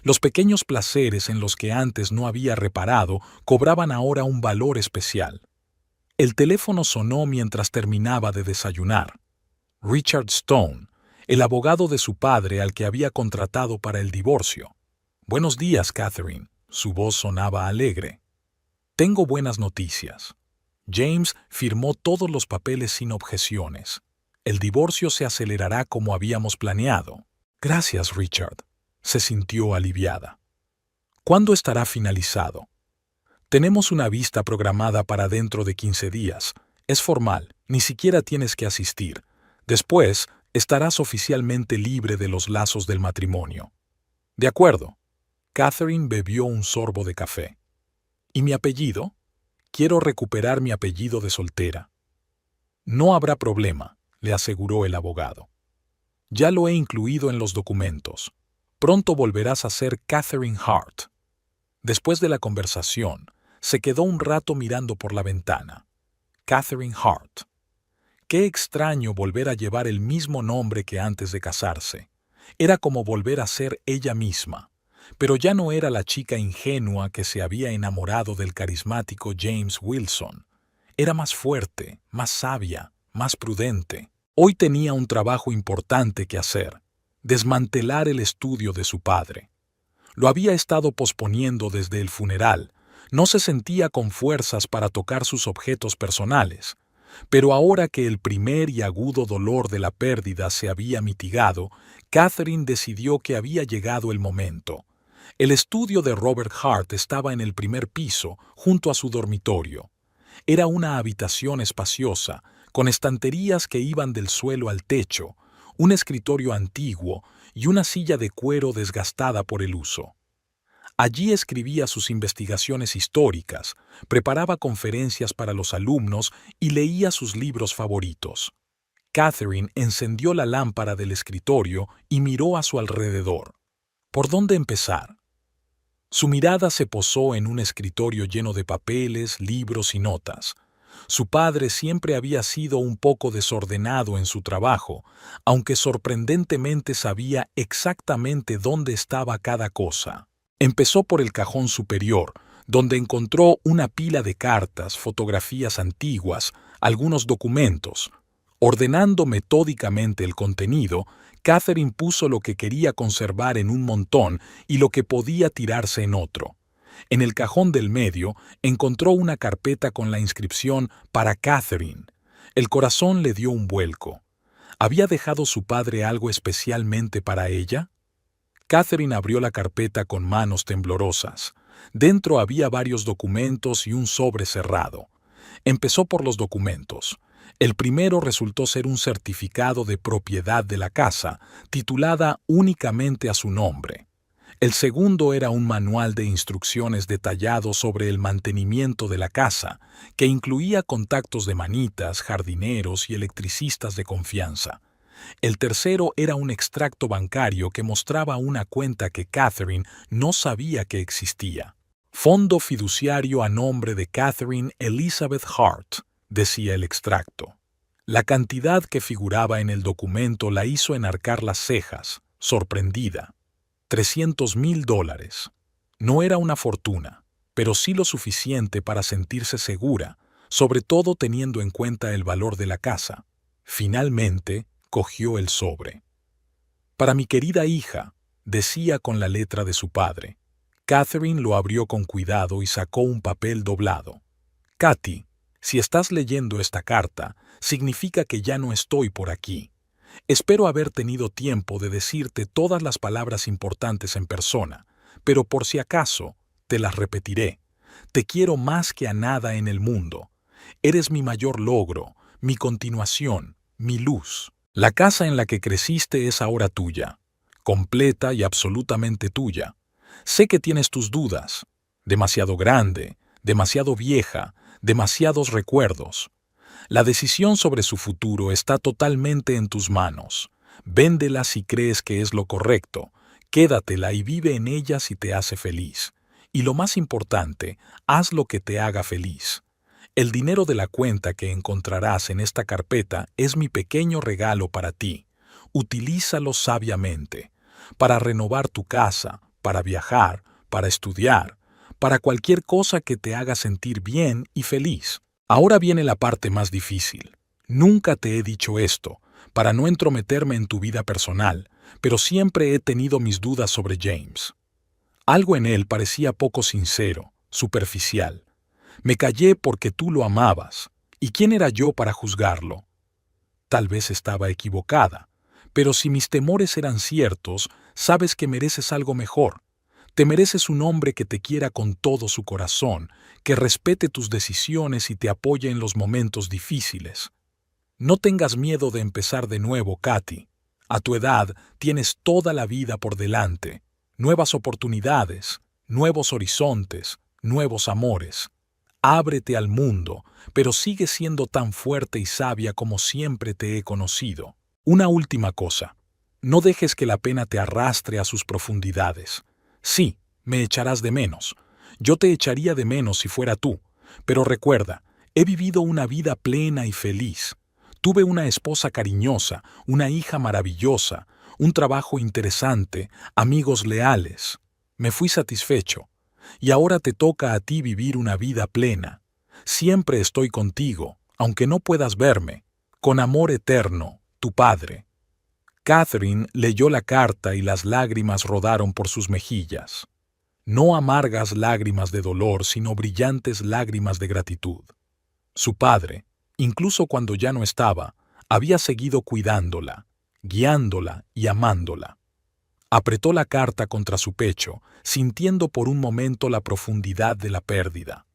Los pequeños placeres en los que antes no había reparado cobraban ahora un valor especial. El teléfono sonó mientras terminaba de desayunar. Richard Stone, el abogado de su padre al que había contratado para el divorcio. «Buenos días, Catherine». Su voz sonaba alegre. «Tengo buenas noticias. James firmó todos los papeles sin objeciones. El divorcio se acelerará como habíamos planeado». «Gracias, Richard». Se sintió aliviada. «¿Cuándo estará finalizado?» «Tenemos una vista programada para dentro de 15 días. Es formal, ni siquiera tienes que asistir. Después, estarás oficialmente libre de los lazos del matrimonio». «De acuerdo». Catherine bebió un sorbo de café. «¿Y mi apellido? Quiero recuperar mi apellido de soltera». «No habrá problema», le aseguró el abogado. «Ya lo he incluido en los documentos. Pronto volverás a ser Catherine Hart». Después de la conversación, se quedó un rato mirando por la ventana. Catherine Hart. Qué extraño volver a llevar el mismo nombre que antes de casarse. Era como volver a ser ella misma. Pero ya no era la chica ingenua que se había enamorado del carismático James Wilson. Era más fuerte, más sabia, más prudente. Hoy tenía un trabajo importante que hacer: desmantelar el estudio de su padre. Lo había estado posponiendo desde el funeral. No se sentía con fuerzas para tocar sus objetos personales. Pero ahora que el primer y agudo dolor de la pérdida se había mitigado, Catherine decidió que había llegado el momento. El estudio de Robert Hart estaba en el primer piso, junto a su dormitorio. Era una habitación espaciosa, con estanterías que iban del suelo al techo, un escritorio antiguo y una silla de cuero desgastada por el uso. Allí escribía sus investigaciones históricas, preparaba conferencias para los alumnos y leía sus libros favoritos. Catherine encendió la lámpara del escritorio y miró a su alrededor. ¿Por dónde empezar? Su mirada se posó en un escritorio lleno de papeles, libros y notas. Su padre siempre había sido un poco desordenado en su trabajo, aunque sorprendentemente sabía exactamente dónde estaba cada cosa. Empezó por el cajón superior, donde encontró una pila de cartas, fotografías antiguas, algunos documentos. Ordenando metódicamente el contenido, Catherine puso lo que quería conservar en un montón y lo que podía tirarse en otro. En el cajón del medio encontró una carpeta con la inscripción «Para Catherine». El corazón le dio un vuelco. ¿Había dejado su padre algo especialmente para ella? Catherine abrió la carpeta con manos temblorosas. Dentro había varios documentos y un sobre cerrado. Empezó por los documentos. El primero resultó ser un certificado de propiedad de la casa, titulada únicamente a su nombre. El segundo era un manual de instrucciones detallado sobre el mantenimiento de la casa, que incluía contactos de manitas, jardineros y electricistas de confianza. El tercero era un extracto bancario que mostraba una cuenta que Catherine no sabía que existía. «Fondo fiduciario a nombre de Catherine Elizabeth Hart», decía el extracto. La cantidad que figuraba en el documento la hizo enarcar las cejas, sorprendida. $300,000. No era una fortuna, pero sí lo suficiente para sentirse segura, sobre todo teniendo en cuenta el valor de la casa. Finalmente, cogió el sobre. «Para mi querida hija», decía con la letra de su padre. Catherine lo abrió con cuidado y sacó un papel doblado. «Katy, si estás leyendo esta carta, significa que ya no estoy por aquí. Espero haber tenido tiempo de decirte todas las palabras importantes en persona, pero por si acaso, te las repetiré. Te quiero más que a nada en el mundo. Eres mi mayor logro, mi continuación, mi luz. La casa en la que creciste es ahora tuya, completa y absolutamente tuya. Sé que tienes tus dudas. Demasiado grande, demasiado vieja, demasiados recuerdos. La decisión sobre su futuro está totalmente en tus manos. Véndela si crees que es lo correcto. Quédatela y vive en ella si te hace feliz. Y lo más importante, haz lo que te haga feliz. El dinero de la cuenta que encontrarás en esta carpeta es mi pequeño regalo para ti. Utilízalo sabiamente, para renovar tu casa, para viajar, para estudiar, para cualquier cosa que te haga sentir bien y feliz. Ahora viene la parte más difícil. Nunca te he dicho esto, para no entrometerme en tu vida personal, pero siempre he tenido mis dudas sobre James. Algo en él parecía poco sincero, superficial. Me callé porque tú lo amabas, ¿y quién era yo para juzgarlo? Tal vez estaba equivocada, pero si mis temores eran ciertos, sabes que mereces algo mejor. Te mereces un hombre que te quiera con todo su corazón, que respete tus decisiones y te apoye en los momentos difíciles. No tengas miedo de empezar de nuevo, Katy. A tu edad tienes toda la vida por delante, nuevas oportunidades, nuevos horizontes, nuevos amores. Ábrete al mundo, pero sigue siendo tan fuerte y sabia como siempre te he conocido. Una última cosa. No dejes que la pena te arrastre a sus profundidades. Sí, me echarás de menos. Yo te echaría de menos si fuera tú. Pero recuerda, he vivido una vida plena y feliz. Tuve una esposa cariñosa, una hija maravillosa, un trabajo interesante, amigos leales. Me fui satisfecho. Y ahora te toca a ti vivir una vida plena. Siempre estoy contigo, aunque no puedas verme. Con amor eterno, tu padre. Catherine leyó la carta y las lágrimas rodaron por sus mejillas. No amargas lágrimas de dolor, sino brillantes lágrimas de gratitud. Su padre, incluso cuando ya no estaba, había seguido cuidándola, guiándola y amándola. Apretó la carta contra su pecho, sintiendo por un momento la profundidad de la pérdida.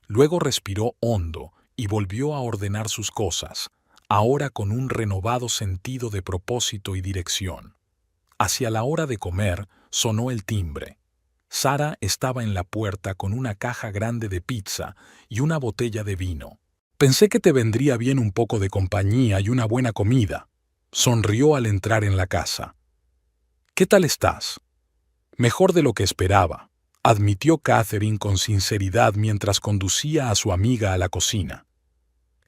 Luego respiró hondo y volvió a ordenar sus cosas, ahora con un renovado sentido de propósito y dirección. Hacia la hora de comer, sonó el timbre. Sara estaba en la puerta con una caja grande de pizza y una botella de vino. Pensé que te vendría bien un poco de compañía y una buena comida. Sonrió al entrar en la casa. ¿Qué tal estás? Mejor de lo que esperaba, admitió Catherine con sinceridad mientras conducía a su amiga a la cocina.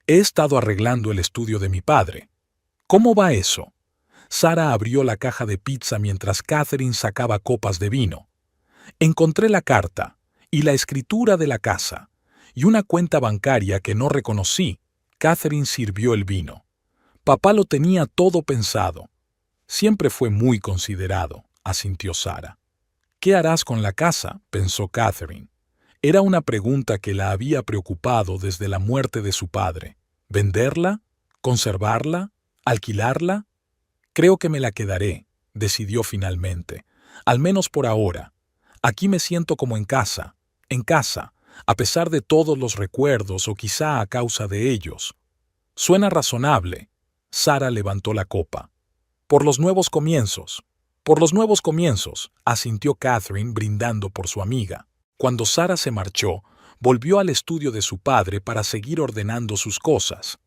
He estado arreglando el estudio de mi padre. ¿Cómo va eso? Sara abrió la caja de pizza mientras Catherine sacaba copas de vino. Encontré la carta y la escritura de la casa y una cuenta bancaria que no reconocí. Catherine sirvió el vino. Papá lo tenía todo pensado. Siempre fue muy considerado, asintió Sara. ¿Qué harás con la casa?, pensó Catherine. Era una pregunta que la había preocupado desde la muerte de su padre. ¿Venderla? ¿Conservarla? ¿Alquilarla? Creo que me la quedaré, decidió finalmente. Al menos por ahora. Aquí me siento como en casa, a pesar de todos los recuerdos o quizá a causa de ellos. Suena razonable. Sara levantó la copa. Por los nuevos comienzos, asintió Catherine brindando por su amiga. Cuando Sara se marchó, volvió al estudio de su padre para seguir ordenando sus cosas.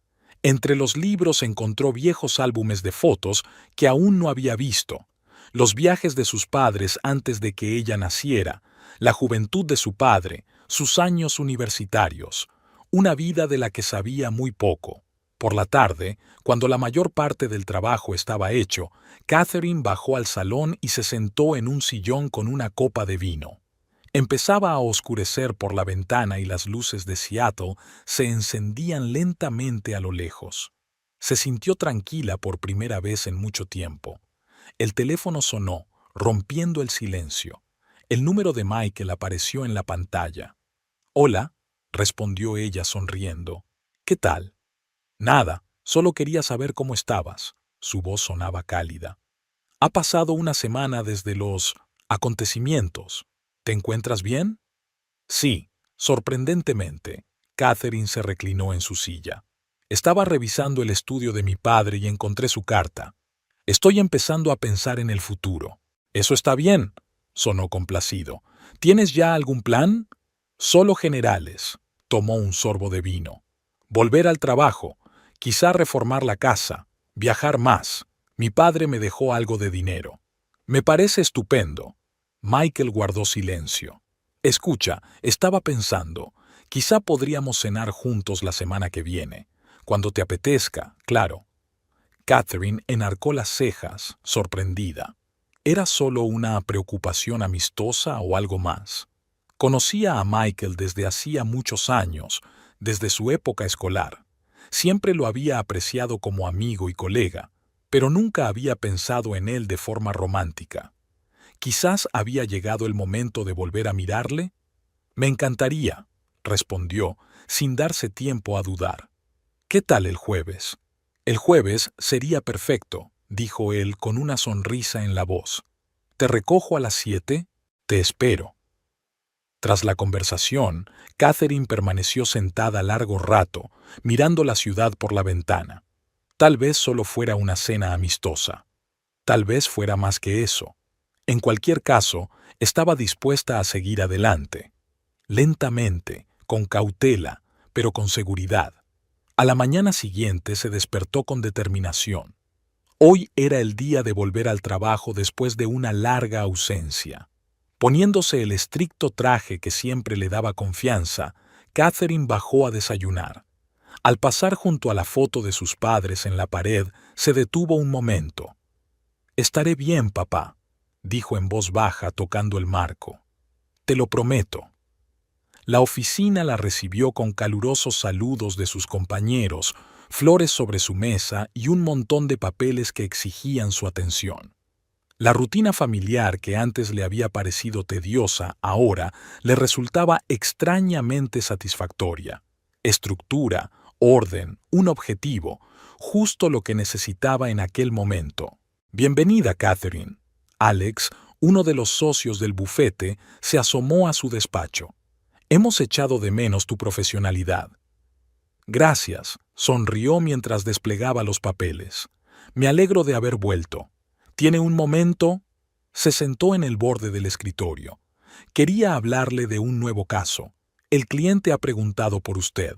Entre los libros encontró viejos álbumes de fotos que aún no había visto, los viajes de sus padres antes de que ella naciera, la juventud de su padre, sus años universitarios, una vida de la que sabía muy poco. Por la tarde, cuando la mayor parte del trabajo estaba hecho, Catherine bajó al salón y se sentó en un sillón con una copa de vino. Empezaba a oscurecer por la ventana y las luces de Seattle se encendían lentamente a lo lejos. Se sintió tranquila por primera vez en mucho tiempo. El teléfono sonó, rompiendo el silencio. El número de Michael apareció en la pantalla. «Hola», respondió ella sonriendo. «¿Qué tal?» «Nada, solo quería saber cómo estabas». Su voz sonaba cálida. «Ha pasado una semana desde los acontecimientos. ¿Te encuentras bien?» «Sí, sorprendentemente». Catherine se reclinó en su silla. «Estaba revisando el estudio de mi padre y encontré su carta. Estoy empezando a pensar en el futuro». «Eso está bien», sonó complacido. «¿Tienes ya algún plan?» «Solo generales». Tomó un sorbo de vino. «Volver al trabajo, quizá reformar la casa, viajar más. Mi padre me dejó algo de dinero». «Me parece estupendo». Michael guardó silencio. «Escucha, estaba pensando, Quizá podríamos cenar juntos la semana que viene, cuando te apetezca, claro. Catherine enarcó las cejas, sorprendida. ¿Era solo una preocupación amistosa o algo más? Conocía a Michael desde hacía muchos años, desde su época escolar. Siempre lo había apreciado como amigo y colega, pero nunca había pensado en él de forma romántica. Quizás había llegado el momento de volver a mirarle. Me encantaría, respondió, sin darse tiempo a dudar. ¿Qué tal el jueves? El jueves sería perfecto, dijo él con una sonrisa en la voz. ¿Te recojo a las 7? Te espero. Tras la conversación, Catherine permaneció sentada largo rato, mirando la ciudad por la ventana. Tal vez solo fuera una cena amistosa. Tal vez fuera más que eso. En cualquier caso, estaba dispuesta a seguir adelante. Lentamente, con cautela, pero con seguridad. A la mañana siguiente se despertó con determinación. Hoy era el día de volver al trabajo después de una larga ausencia. Poniéndose el estricto traje que siempre le daba confianza, Catherine bajó a desayunar. Al pasar junto a la foto de sus padres en la pared, se detuvo un momento. «Estaré bien, papá», dijo en voz baja tocando el marco. «Te lo prometo». La oficina la recibió con calurosos saludos de sus compañeros, flores sobre su mesa y un montón de papeles que exigían su atención. La rutina familiar que antes le había parecido tediosa, ahora le resultaba extrañamente satisfactoria. Estructura, orden, un objetivo, justo lo que necesitaba en aquel momento. «Bienvenida, Catherine». Alex, uno de los socios del bufete, se asomó a su despacho. «Hemos echado de menos tu profesionalidad». «Gracias», sonrió mientras desplegaba los papeles. «Me alegro de haber vuelto. ¿Tiene un momento?» Se sentó en el borde del escritorio. «Quería hablarle de un nuevo caso. El cliente ha preguntado por usted».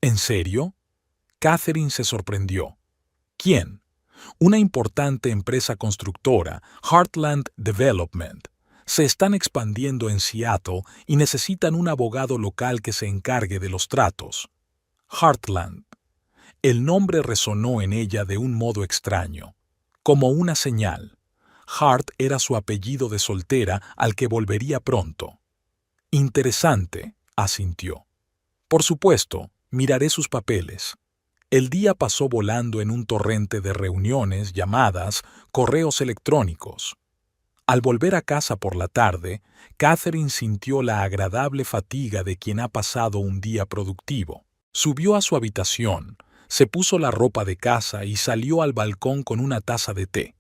«¿En serio?» Catherine se sorprendió. «¿Quién?» «Una importante empresa constructora, Heartland Development. Se están expandiendo en Seattle y necesitan un abogado local que se encargue de los tratos». Heartland. El nombre resonó en ella de un modo extraño, como una señal. Hart era su apellido de soltera al que volvería pronto. «Interesante», asintió. «Por supuesto, miraré sus papeles». El día pasó volando en un torrente de reuniones, llamadas, correos electrónicos. Al volver a casa por la tarde, Catherine sintió la agradable fatiga de quien ha pasado un día productivo. Subió a su habitación, se puso la ropa de casa y salió al balcón con una taza de té.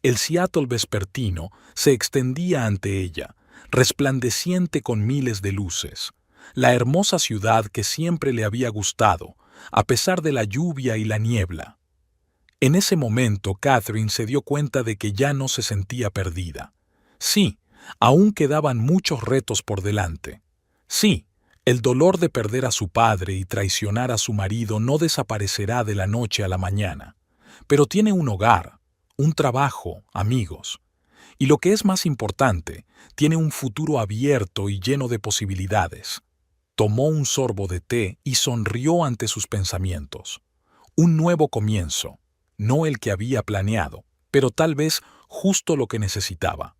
El Seattle vespertino se extendía ante ella, resplandeciente con miles de luces. La hermosa ciudad que siempre le había gustado, a pesar de la lluvia y la niebla. En ese momento, Catherine se dio cuenta de que ya no se sentía perdida. Sí, aún quedaban muchos retos por delante. Sí, el dolor de perder a su padre y traicionar a su marido no desaparecerá de la noche a la mañana. Pero tiene un hogar, un trabajo, amigos. Y lo que es más importante, tiene un futuro abierto y lleno de posibilidades. Tomó un sorbo de té y sonrió ante sus pensamientos. Un nuevo comienzo, no el que había planeado, pero tal vez justo lo que necesitaba.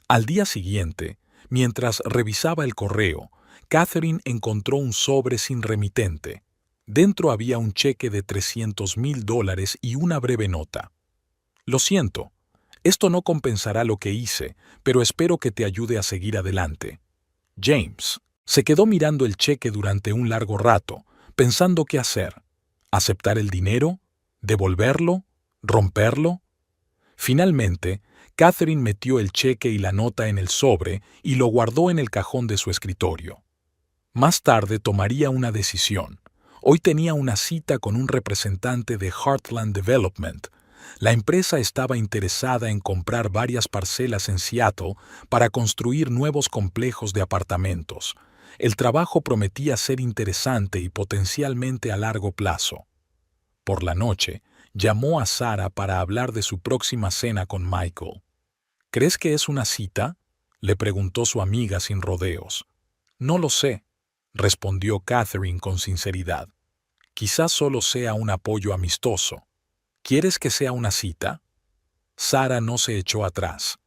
Al día siguiente, mientras revisaba el correo, Catherine encontró un sobre sin remitente. Dentro había un cheque de $300,000 y una breve nota. «Lo siento, esto no compensará lo que hice, pero espero que te ayude a seguir adelante. James». Se quedó mirando el cheque durante un largo rato, pensando qué hacer. ¿Aceptar el dinero? ¿Devolverlo? ¿Romperlo? Finalmente, Catherine metió el cheque y la nota en el sobre y lo guardó en el cajón de su escritorio. Más tarde tomaría una decisión. Hoy tenía una cita con un representante de Heartland Development. La empresa estaba interesada en comprar varias parcelas en Seattle para construir nuevos complejos de apartamentos. El trabajo prometía ser interesante y potencialmente a largo plazo. Por la noche, llamó a Sarah para hablar de su próxima cena con Michael. «¿Crees que es una cita?», le preguntó su amiga sin rodeos. «No lo sé», respondió Catherine con sinceridad. Quizás solo sea un apoyo amistoso. ¿Quieres que sea una cita? Sara no se echó atrás.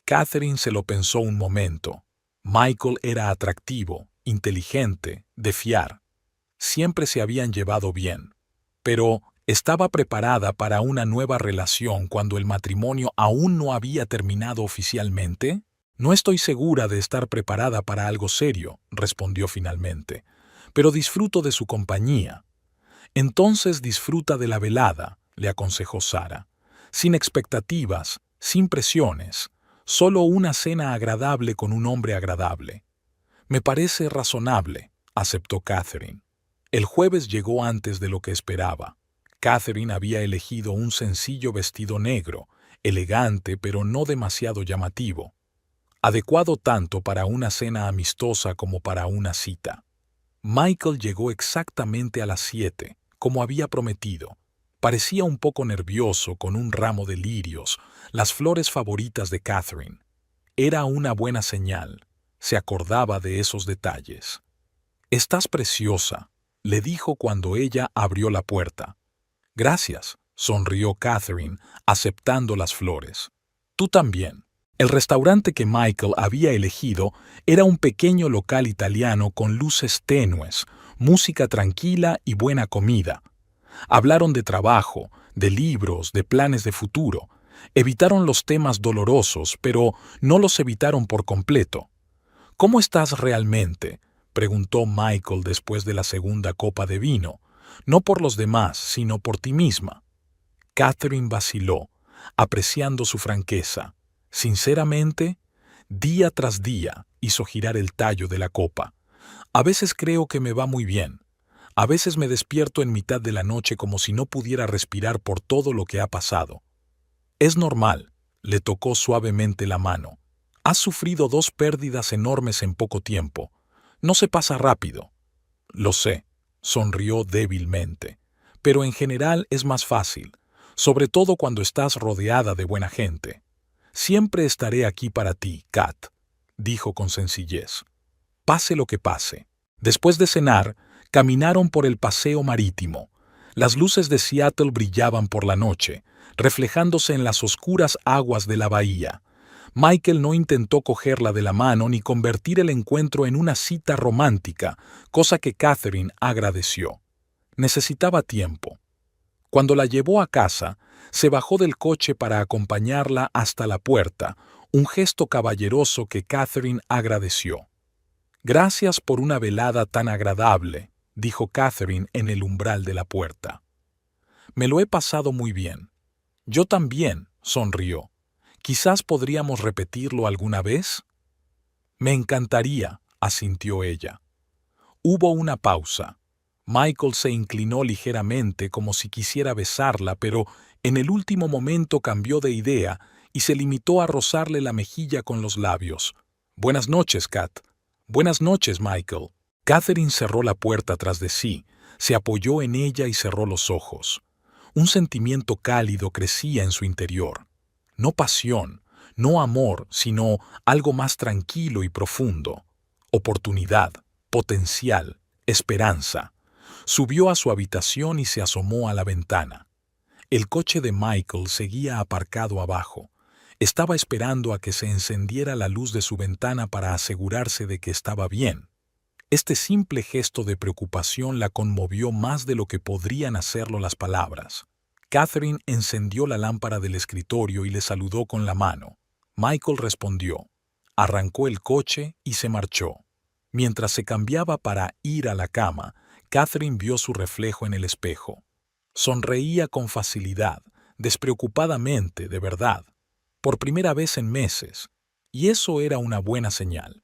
Catherine se lo pensó un momento. Michael era atractivo, inteligente, de fiar. Siempre se habían llevado bien. Pero estaba preparada para una nueva relación cuando el matrimonio aún no había terminado oficialmente. No estoy segura de estar preparada para algo serio, respondió finalmente, pero disfruto de su compañía. Entonces disfruta de la velada, le aconsejó Sara. Sin expectativas, sin presiones, solo una cena agradable con un hombre agradable. Me parece razonable, aceptó Catherine. El jueves llegó antes de lo que esperaba. Catherine había elegido un sencillo vestido negro, elegante pero no demasiado llamativo, adecuado tanto para una cena amistosa como para una cita. Michael llegó exactamente a las 7, como había prometido. Parecía un poco nervioso con un ramo de lirios, las flores favoritas de Catherine. Era una buena señal. Se acordaba de esos detalles. «Estás preciosa», le dijo cuando ella abrió la puerta. «Gracias», sonrió Catherine, aceptando las flores. «Tú también». El restaurante que Michael había elegido era un pequeño local italiano con luces tenues, música tranquila y buena comida. Hablaron de trabajo, de libros, de planes de futuro. Evitaron los temas dolorosos, pero no los evitaron por completo. «¿Cómo estás realmente?», preguntó Michael después de la segunda copa de vino, no por los demás, sino por ti misma. Catherine vaciló, apreciando su franqueza. Sinceramente, día tras día hizo girar el tallo de la copa. A veces creo que me va muy bien. A veces me despierto en mitad de la noche como si no pudiera respirar por todo lo que ha pasado. Es normal, le tocó suavemente la mano. Has sufrido 2 pérdidas enormes en poco tiempo. No se pasa rápido. Lo sé, sonrió débilmente. Pero en general es más fácil, sobre todo cuando estás rodeada de buena gente. Siempre estaré aquí para ti, Kat, dijo con sencillez. Pase lo que pase. Después de cenar, caminaron por el paseo marítimo. Las luces de Seattle brillaban por la noche, reflejándose en las oscuras aguas de la bahía. Michael no intentó cogerla de la mano ni convertir el encuentro en una cita romántica, cosa que Catherine agradeció. Necesitaba tiempo. Cuando la llevó a casa, se bajó del coche para acompañarla hasta la puerta, un gesto caballeroso que Catherine agradeció. «Gracias por una velada tan agradable», dijo Catherine en el umbral de la puerta. «Me lo he pasado muy bien». «Yo también», sonrió. «Quizás podríamos repetirlo alguna vez». «Me encantaría», asintió ella. Hubo una pausa. Michael se inclinó ligeramente como si quisiera besarla, pero en el último momento cambió de idea y se limitó a rozarle la mejilla con los labios. «Buenas noches, Kat». «Buenas noches, Michael». Catherine cerró la puerta tras de sí, se apoyó en ella y cerró los ojos. Un sentimiento cálido crecía en su interior. No pasión, no amor, sino algo más tranquilo y profundo. Oportunidad, potencial, esperanza. Subió a su habitación y se asomó a la ventana. El coche de Michael seguía aparcado abajo. Estaba esperando a que se encendiera la luz de su ventana para asegurarse de que estaba bien. Este simple gesto de preocupación la conmovió más de lo que podrían hacerlo las palabras. Catherine encendió la lámpara del escritorio y le saludó con la mano. Michael respondió. Arrancó el coche y se marchó. Mientras se cambiaba para ir a la cama, Catherine vio su reflejo en el espejo. Sonreía con facilidad, despreocupadamente, de verdad, por primera vez en meses, y eso era una buena señal,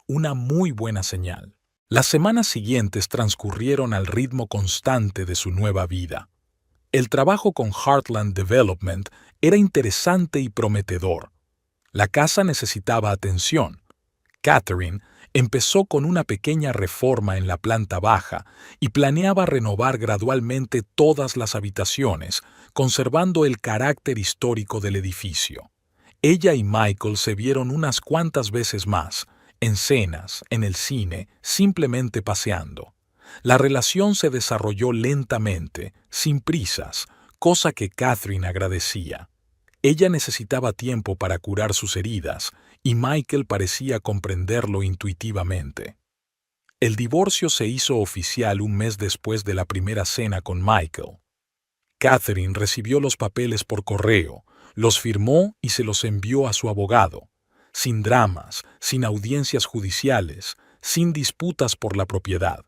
una muy buena señal. Las semanas siguientes transcurrieron al ritmo constante de su nueva vida. El trabajo con Heartland Development era interesante y prometedor. La casa necesitaba atención. Catherine empezó con una pequeña reforma en la planta baja y planeaba renovar gradualmente todas las habitaciones, conservando el carácter histórico del edificio. Ella y Michael se vieron unas cuantas veces más, en cenas, en el cine, simplemente paseando. La relación se desarrolló lentamente, sin prisas, cosa que Catherine agradecía. Ella necesitaba tiempo para curar sus heridas, y Michael parecía comprenderlo intuitivamente. El divorcio se hizo oficial un mes después de la primera cena con Michael. Catherine recibió los papeles por correo, los firmó y se los envió a su abogado, sin dramas, sin audiencias judiciales, sin disputas por la propiedad,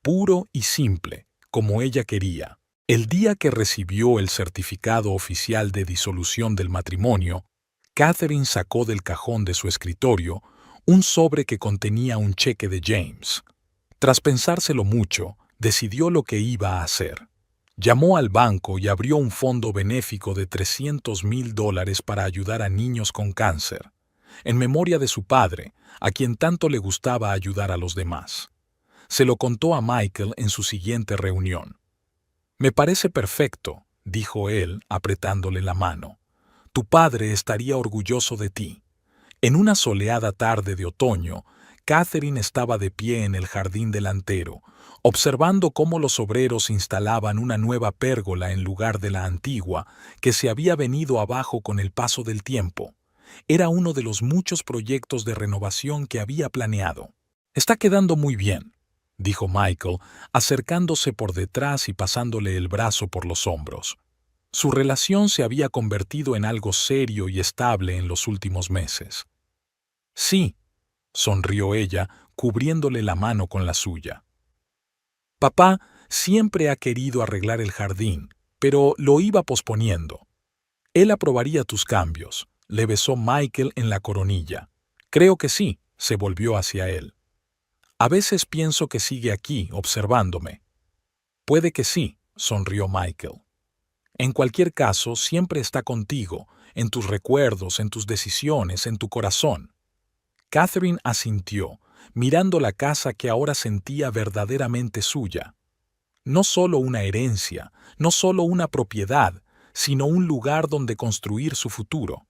puro y simple, como ella quería. El día que recibió el certificado oficial de disolución del matrimonio, Catherine sacó del cajón de su escritorio un sobre que contenía un cheque de James. Tras pensárselo mucho, decidió lo que iba a hacer. Llamó al banco y abrió un fondo benéfico de $300,000 para ayudar a niños con cáncer, en memoria de su padre, a quien tanto le gustaba ayudar a los demás. Se lo contó a Michael en su siguiente reunión. «Me parece perfecto», dijo él, apretándole la mano. «Tu padre estaría orgulloso de ti». En una soleada tarde de otoño, Catherine estaba de pie en el jardín delantero, observando cómo los obreros instalaban una nueva pérgola en lugar de la antigua, que se había venido abajo con el paso del tiempo. Era uno de los muchos proyectos de renovación que había planeado. «Está quedando muy bien», dijo Michael, acercándose por detrás y pasándole el brazo por los hombros. Su relación se había convertido en algo serio y estable en los últimos meses. «Sí», sonrió ella, cubriéndole la mano con la suya. «Papá siempre ha querido arreglar el jardín, pero lo iba posponiendo. Él aprobaría tus cambios», le besó Michael en la coronilla. «Creo que sí», se volvió hacia él. «A veces pienso que sigue aquí, observándome». «Puede que sí», sonrió Michael. «En cualquier caso, siempre está contigo, en tus recuerdos, en tus decisiones, en tu corazón». Catherine asintió, mirando la casa que ahora sentía verdaderamente suya. No solo una herencia, no solo una propiedad, sino un lugar donde construir su futuro.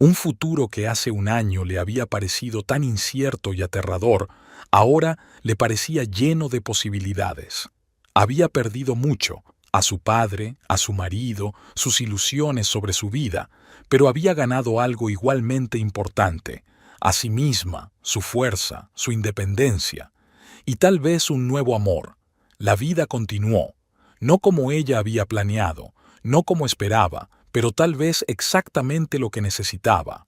Un futuro que hace un año le había parecido tan incierto y aterrador, ahora le parecía lleno de posibilidades. Había perdido mucho, a su padre, a su marido, sus ilusiones sobre su vida, pero había ganado algo igualmente importante, a sí misma, su fuerza, su independencia, y tal vez un nuevo amor. La vida continuó, no como ella había planeado, no como esperaba, pero tal vez exactamente lo que necesitaba.